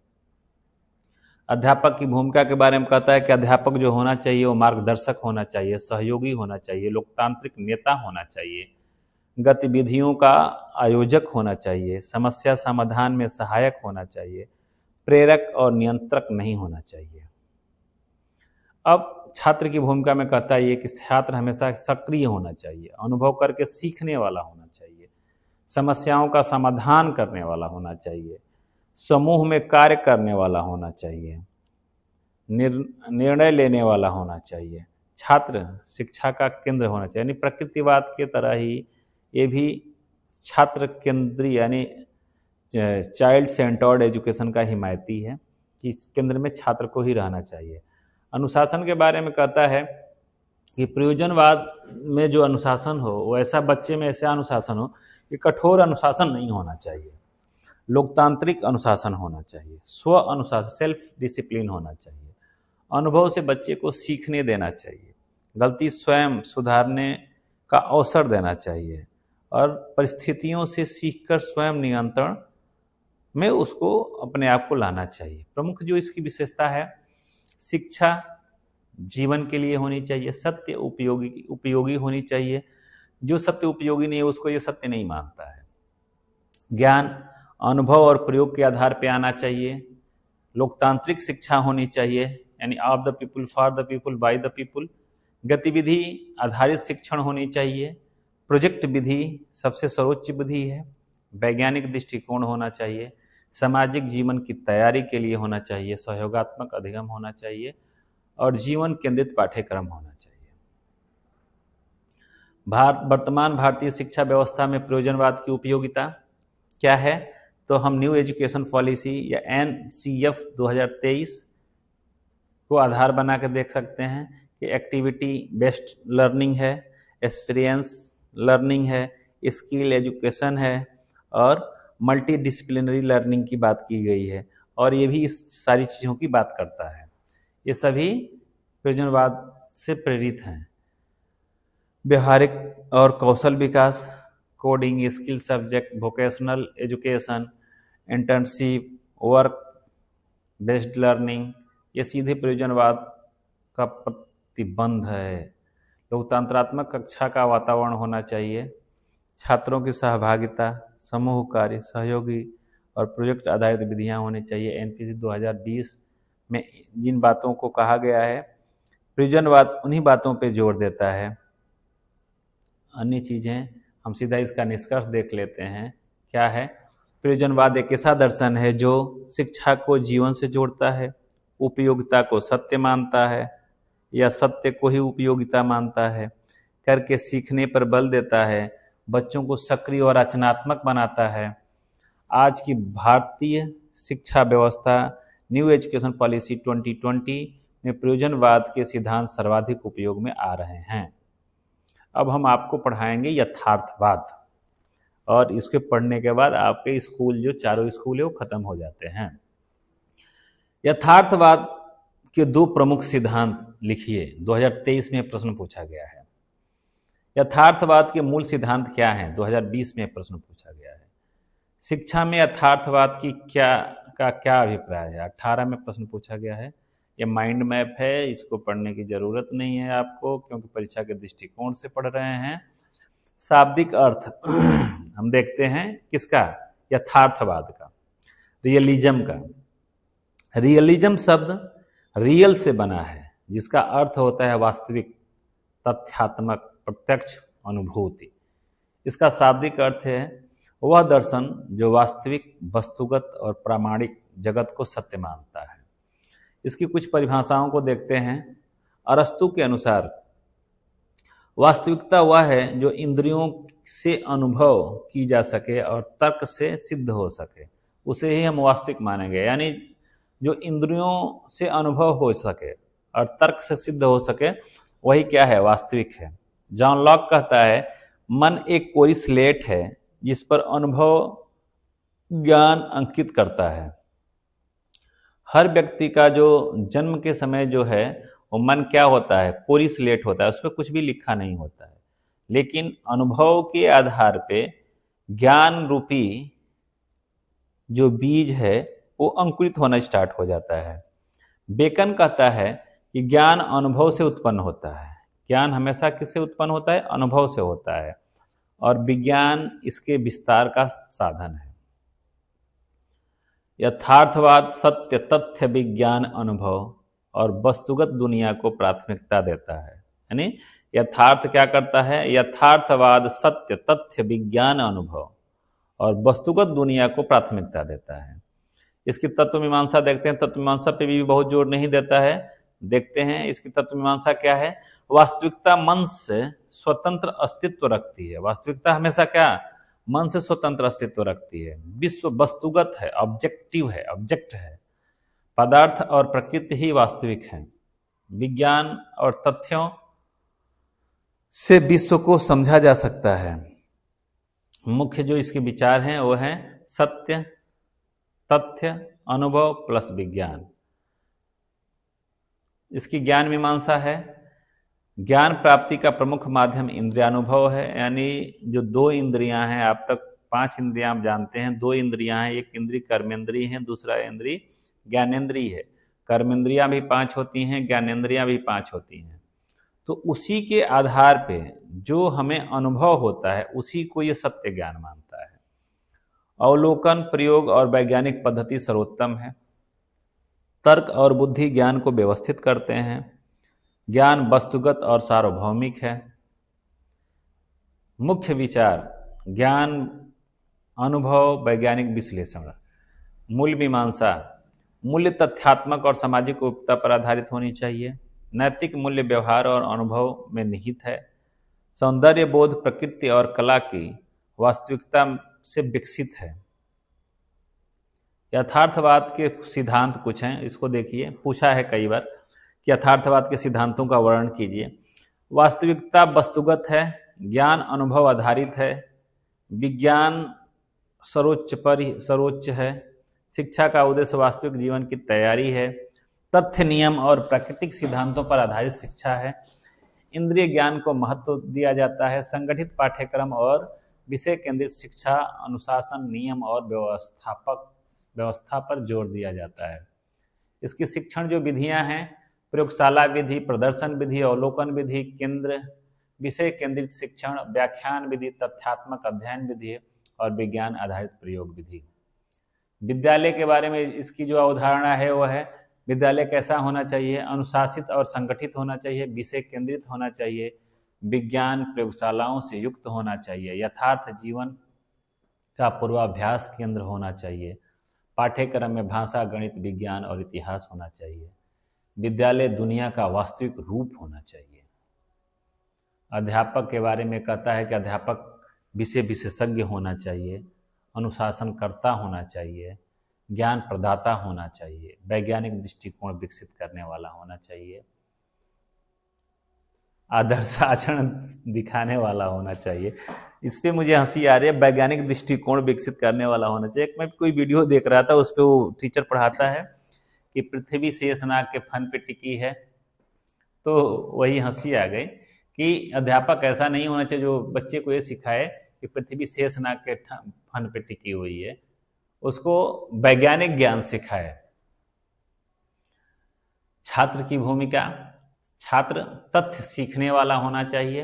A: अध्यापक की भूमिका के बारे में कहता है कि अध्यापक जो होना चाहिए वो मार्गदर्शक होना चाहिए, सहयोगी होना चाहिए, लोकतांत्रिक नेता होना चाहिए, गतिविधियों का आयोजक होना चाहिए, समस्या समाधान में सहायक होना चाहिए, प्रेरक और नियंत्रक नहीं होना चाहिए। अब छात्र की भूमिका में कहता है कि छात्र हमेशा सक्रिय होना चाहिए, अनुभव करके सीखने वाला होना चाहिए, समस्याओं का समाधान करने वाला होना चाहिए, समूह में कार्य करने वाला होना चाहिए, निर्णय लेने वाला होना चाहिए, छात्र शिक्षा का केंद्र होना चाहिए। यानी प्रकृतिवाद के तरह ही ये भी छात्र केंद्रीय यानी चाइल्ड सेंटर्ड एजुकेशन का हिमायती है कि इस केंद्र में छात्र को ही रहना चाहिए। अनुशासन के बारे में कहता है कि प्रयोजनवाद में जो अनुशासन हो वो ऐसा बच्चे में ऐसा अनुशासन हो कि कठोर अनुशासन नहीं होना चाहिए, लोकतांत्रिक अनुशासन होना चाहिए, स्व अनुशासन सेल्फ डिसिप्लिन होना चाहिए, अनुभव से बच्चे को सीखने देना चाहिए, गलती स्वयं सुधारने का अवसर देना चाहिए और परिस्थितियों से सीखकर स्वयं नियंत्रण में उसको अपने आप को लाना चाहिए। प्रमुख जो इसकी विशेषता है, शिक्षा जीवन के लिए होनी चाहिए, सत्य उपयोगी होनी चाहिए, जो सत्य उपयोगी नहीं है उसको ये सत्य नहीं मानता है, ज्ञान अनुभव और प्रयोग के आधार पर आना चाहिए, लोकतांत्रिक शिक्षा होनी चाहिए यानी of the people for the people by the people, गतिविधि आधारित शिक्षण होनी चाहिए, प्रोजेक्ट विधि सबसे सर्वोच्च विधि है, वैज्ञानिक दृष्टिकोण होना चाहिए, सामाजिक जीवन की तैयारी के लिए होना चाहिए, सहयोगात्मक अधिगम होना चाहिए और जीवन केंद्रित पाठ्यक्रम होना चाहिए। वर्तमान भारतीय शिक्षा व्यवस्था में प्रयोजनवाद की उपयोगिता क्या है, तो हम न्यू एजुकेशन पॉलिसी या NCF 2023 को आधार बना कर देख सकते हैं कि एक्टिविटी बेस्ड लर्निंग है, एक्सपीरियंस लर्निंग है, स्किल एजुकेशन है और मल्टी डिसिप्लिनरी लर्निंग की बात की गई है और ये भी इस सारी चीज़ों की बात करता है। ये सभी प्रयोजनवाद से प्रेरित हैं। व्यवहारिक और कौशल विकास, coding skill subject, vocational education, internship, work based learning, ये सीधे प्रयोजनवाद का प्रतिबंध है। लोकतंत्रात्मक कक्षा का वातावरण होना चाहिए, छात्रों की सहभागिता, समूह कार्य, सहयोगी और प्रोजेक्ट आधारित विधियां होनी चाहिए। NPC 2020 में जिन बातों को कहा गया है, प्रयोजनवाद उन्हीं बातों पे जोर देता है। अन्य चीज़ें हम सीधा इसका निष्कर्ष देख लेते हैं। क्या है? प्रयोजनवाद एक ऐसा दर्शन है जो शिक्षा को जीवन से जोड़ता है, उपयोगिता को सत्य मानता है या सत्य को ही उपयोगिता मानता है, करके सीखने पर बल देता है, बच्चों को सक्रिय और रचनात्मक बनाता है। आज की भारतीय शिक्षा व्यवस्था न्यू एजुकेशन पॉलिसी 2020 में प्रयोजनवाद के सिद्धांत सर्वाधिक उपयोग में आ रहे हैं। अब हम आपको पढ़ाएंगे यथार्थवाद और इसके पढ़ने के बाद आपके स्कूल जो चारों स्कूल है वो खत्म हो जाते हैं। यथार्थवाद के दो प्रमुख सिद्धांत लिखिए, 2023 में प्रश्न पूछा गया है। यथार्थवाद के मूल सिद्धांत क्या हैं? 2020 में प्रश्न पूछा गया है। शिक्षा में यथार्थवाद की क्या का क्या अभिप्राय है? 18 में प्रश्न पूछा गया है। ये माइंड मैप है, इसको पढ़ने की ज़रूरत नहीं है आपको, क्योंकि परीक्षा के दृष्टिकोण से पढ़ रहे हैं। शाब्दिक अर्थ हम देखते हैं किसका? यथार्थवाद का, रियलिज्म का। रियलिज्म शब्द रियल से बना है, जिसका अर्थ होता है वास्तविक, तथ्यात्मक, प्रत्यक्ष अनुभूति। इसका शाब्दिक अर्थ है वह दर्शन जो वास्तविक, वस्तुगत और प्रामाणिक जगत को सत्य मानता है। इसकी कुछ परिभाषाओं को देखते हैं। अरस्तु के अनुसार वास्तविकता वह है जो इंद्रियों से अनुभव की जा सके और तर्क से सिद्ध हो सके, उसे ही हम वास्तविक मानेंगे। यानी जो इंद्रियों से अनुभव हो सके और तर्क से सिद्ध हो सके, वही क्या है? वास्तविक है। जॉन लॉक कहता है मन एक कोरी स्लेट है जिस पर अनुभव ज्ञान अंकित करता है। हर व्यक्ति का जो जन्म के समय जो है वो मन क्या होता है? कोरी स्लेट होता है, उस पर कुछ भी लिखा नहीं होता है। लेकिन अनुभव के आधार पे ज्ञान रूपी जो बीज है वो अंकुरित होना स्टार्ट हो जाता है। बेकन कहता है कि ज्ञान अनुभव से उत्पन्न होता है। ज्ञान हमेशा किससे उत्पन्न होता है? अनुभव से होता है, और विज्ञान इसके विस्तार का साधन है। यथार्थवाद सत्य, तथ्य, विज्ञान, अनुभव और वस्तुगत दुनिया को प्राथमिकता देता है। यानी यथार्थ क्या करता है? यथार्थवाद सत्य, तथ्य, विज्ञान, अनुभव और वस्तुगत दुनिया को प्राथमिकता देता है। इसकी तत्व मीमांसा देखते हैं। तत्व मीमांसा पे भी बहुत जोर नहीं देता है। देखते हैं इसकी तत्व मीमांसा क्या है। वास्तविकता मन से स्वतंत्र अस्तित्व रखती है। वास्तविकता हमेशा क्या? मन से स्वतंत्र अस्तित्व रखती है। विश्व वस्तुगत है, ऑब्जेक्टिव है, ऑब्जेक्ट है। पदार्थ और प्रकृति ही वास्तविक है। विज्ञान और तथ्यों से विश्व को समझा जा सकता है। मुख्य जो इसके विचार हैं वो हैं सत्य, तथ्य, अनुभव प्लस विज्ञान। इसकी ज्ञान मीमांसा है। ज्ञान प्राप्ति का प्रमुख माध्यम इंद्रियानुभव है। यानी जो दो इंद्रियां हैं, आप तक 5 इंद्रियां आप जानते हैं। 2 इंद्रियां हैं, एक इंद्रिय कर्मेंद्रिय है, दूसरा इंद्रिय ज्ञानेंद्रिय है। कर्मेंद्रियां भी 5 होती हैं, ज्ञानेंद्रियां भी 5 होती हैं। तो उसी के आधार पे जो हमें अनुभव होता है उसी को ये सत्य ज्ञान मानता है। अवलोकन, प्रयोग और वैज्ञानिक पद्धति सर्वोत्तम है। तर्क और बुद्धि ज्ञान को व्यवस्थित करते हैं। ज्ञान वस्तुगत और सार्वभौमिक है। मुख्य विचार ज्ञान, अनुभव, वैज्ञानिक विश्लेषण। मूल्य मीमांसा, मूल्य तथ्यात्मक और सामाजिक उपयोगिता पर आधारित होनी चाहिए। नैतिक मूल्य व्यवहार और अनुभव में निहित है। सौंदर्य बोध प्रकृति और कला की वास्तविकता से विकसित है। यथार्थवाद के सिद्धांत कुछ हैं, इसको देखिए। पूछा है कई बार कि यथार्थवाद के सिद्धांतों का वर्णन कीजिए। वास्तविकता वस्तुगत है, ज्ञान अनुभव आधारित है, विज्ञान सर्वोच्च है, शिक्षा का उद्देश्य वास्तविक जीवन की तैयारी है, तथ्य, नियम और प्राकृतिक सिद्धांतों पर आधारित शिक्षा है, इंद्रिय ज्ञान को महत्व दिया जाता है, संगठित पाठ्यक्रम और विषय केंद्रित शिक्षा, अनुशासन, नियम और व्यवस्था पर जोर दिया जाता है। इसकी शिक्षण जो विधियां हैं, प्रयोगशाला विधि, प्रदर्शन विधि, अवलोकन विधि, केंद्र, विषय केंद्रित शिक्षण, व्याख्यान विधि, तथ्यात्मक अध्ययन विधि और विज्ञान आधारित प्रयोग विधि। विद्यालय के बारे में इसकी जो अवधारणा है वो है विद्यालय कैसा होना चाहिए? अनुशासित और संगठित होना चाहिए, विषय केंद्रित होना चाहिए, विज्ञान प्रयोगशालाओं से युक्त होना चाहिए, यथार्थ जीवन का पूर्वाभ्यास केंद्र होना चाहिए, पाठ्यक्रम में भाषा, गणित, विज्ञान और इतिहास होना चाहिए, विद्यालय दुनिया का वास्तविक रूप होना चाहिए। अध्यापक के बारे में कहता है कि अध्यापक विषय विशेषज्ञ होना चाहिए, अनुशासनकर्ता होना चाहिए, ज्ञान प्रदाता होना चाहिए, वैज्ञानिक दृष्टिकोण विकसित करने वाला होना चाहिए, आदर्श आचरण दिखाने वाला होना चाहिए। इस पे मुझे हंसी आ रही है, वैज्ञानिक दृष्टिकोण विकसित करने वाला होना चाहिए। एक मैं कोई वीडियो देख रहा था, उस पर वो टीचर पढ़ाता है कि पृथ्वी शेषनाग के फन पे टिकी है, तो वही हंसी आ गई कि अध्यापक ऐसा नहीं होना चाहिए जो बच्चे को ये सिखाए कि पृथ्वी शेषनाग के फन पे टिकी हुई है। उसको वैज्ञानिक ज्ञान सिखाए। छात्र की भूमिका, छात्र तथ्य सीखने वाला होना चाहिए,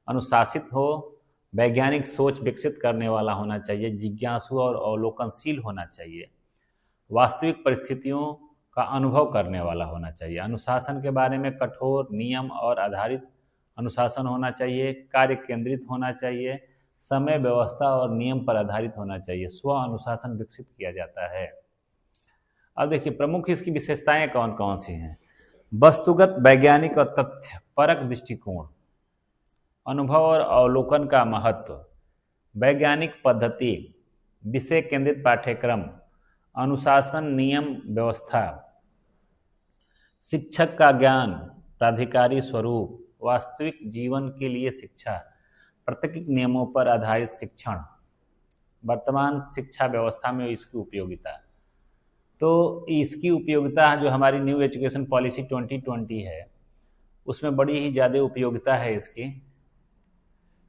A: अनुशासित हो, वैज्ञानिक सोच विकसित करने वाला होना चाहिए, जिज्ञासु और अवलोकनशील होना चाहिए, वास्तविक परिस्थितियों का अनुभव करने वाला होना चाहिए, अनुशासन के बारे में कठोर नियम और आधारित अनुशासन होना चाहिए, कार्य केंद्रित होना चाहिए, समय व्यवस्था और नियम पर आधारित होना चाहिए, स्व अनुशासन विकसित किया जाता है। अब देखिए प्रमुख इसकी विशेषताएं कौन कौन सी हैं। वस्तुगत वैज्ञानिक और तथ्य परक दृष्टिकोण, अनुभव और अवलोकन का महत्व, वैज्ञानिक पद्धति, विषय केंद्रित पाठ्यक्रम, अनुशासन नियम व्यवस्था, शिक्षक का ज्ञान, प्राधिकारी स्वरूप, वास्तविक जीवन के लिए शिक्षा, प्राकृतिक नियमों पर आधारित शिक्षण, वर्तमान शिक्षा व्यवस्था में इसकी उपयोगिता। तो इसकी उपयोगिता जो हमारी न्यू एजुकेशन पॉलिसी 2020 है उसमें बड़ी ही ज़्यादा उपयोगिता है इसकी।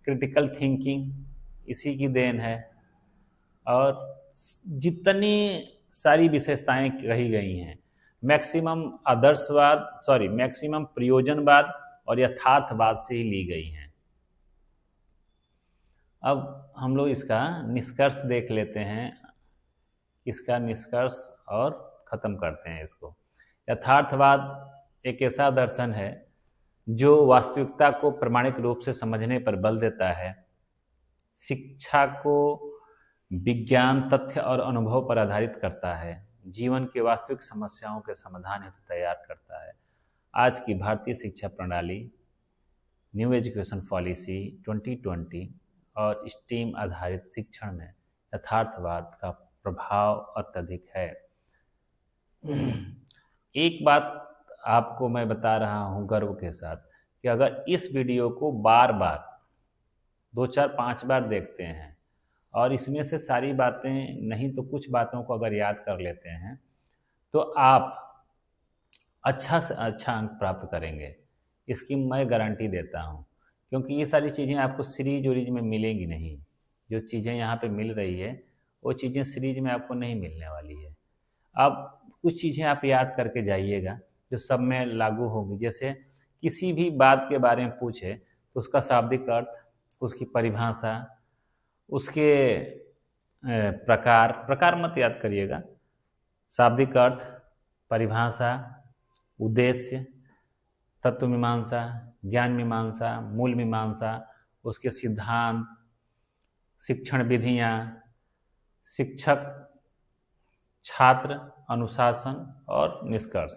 A: क्रिटिकल थिंकिंग इसी की देन है और जितनी सारी विशेषताएं कही गई हैं मैक्सिमम मैक्सिमम प्रयोजनवाद और यथार्थवाद से ही ली गई हैं। अब हम लोग इसका निष्कर्ष देख लेते हैं, इसका निष्कर्ष और ख़त्म करते हैं इसको। यथार्थवाद एक ऐसा दर्शन है जो वास्तविकता को प्रामाणिक रूप से समझने पर बल देता है, शिक्षा को विज्ञान, तथ्य और अनुभव पर आधारित करता है, जीवन की वास्तविक समस्याओं के समाधान हेतु तैयार करता है। आज की भारतीय शिक्षा प्रणाली न्यू एजुकेशन पॉलिसी 2020 और स्टीम आधारित शिक्षण में यथार्थवाद का प्रभाव अत्यधिक है। एक बात आपको मैं बता रहा हूँ गर्व के साथ कि अगर इस वीडियो को बार बार 2, 4, 5 बार देखते हैं और इसमें से सारी बातें नहीं तो कुछ बातों को अगर याद कर लेते हैं तो आप अच्छा से अच्छा अंक प्राप्त करेंगे, इसकी मैं गारंटी देता हूँ। क्योंकि ये सारी चीज़ें आपको सीरीज उरीज में मिलेंगी नहीं। जो चीज़ें यहाँ पे मिल रही है वो चीज़ें सीरीज में आपको नहीं मिलने वाली है। अब कुछ चीज़ें आप याद करके जाइएगा जो सब में लागू होगी। जैसे किसी भी बात के बारे में पूछे तो उसका शाब्दिक अर्थ, उसकी परिभाषा, उसके प्रकार मत याद करिएगा, शाब्दिक अर्थ, परिभाषा, उद्देश्य, तत्व मीमांसा, ज्ञान मीमांसा, मूल मीमांसा, उसके सिद्धांत, शिक्षण विधियाँ, शिक्षक, छात्र, अनुशासन और निष्कर्ष।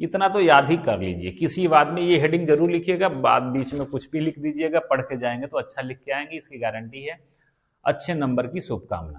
A: इतना तो याद ही कर लीजिए। किसी बाद में ये हेडिंग जरूर लिखिएगा, बाद बीच में कुछ भी लिख दीजिएगा, पढ़ के जाएंगे तो अच्छा लिख के आएंगे, इसकी गारंटी है। अच्छे नंबर की शुभकामना।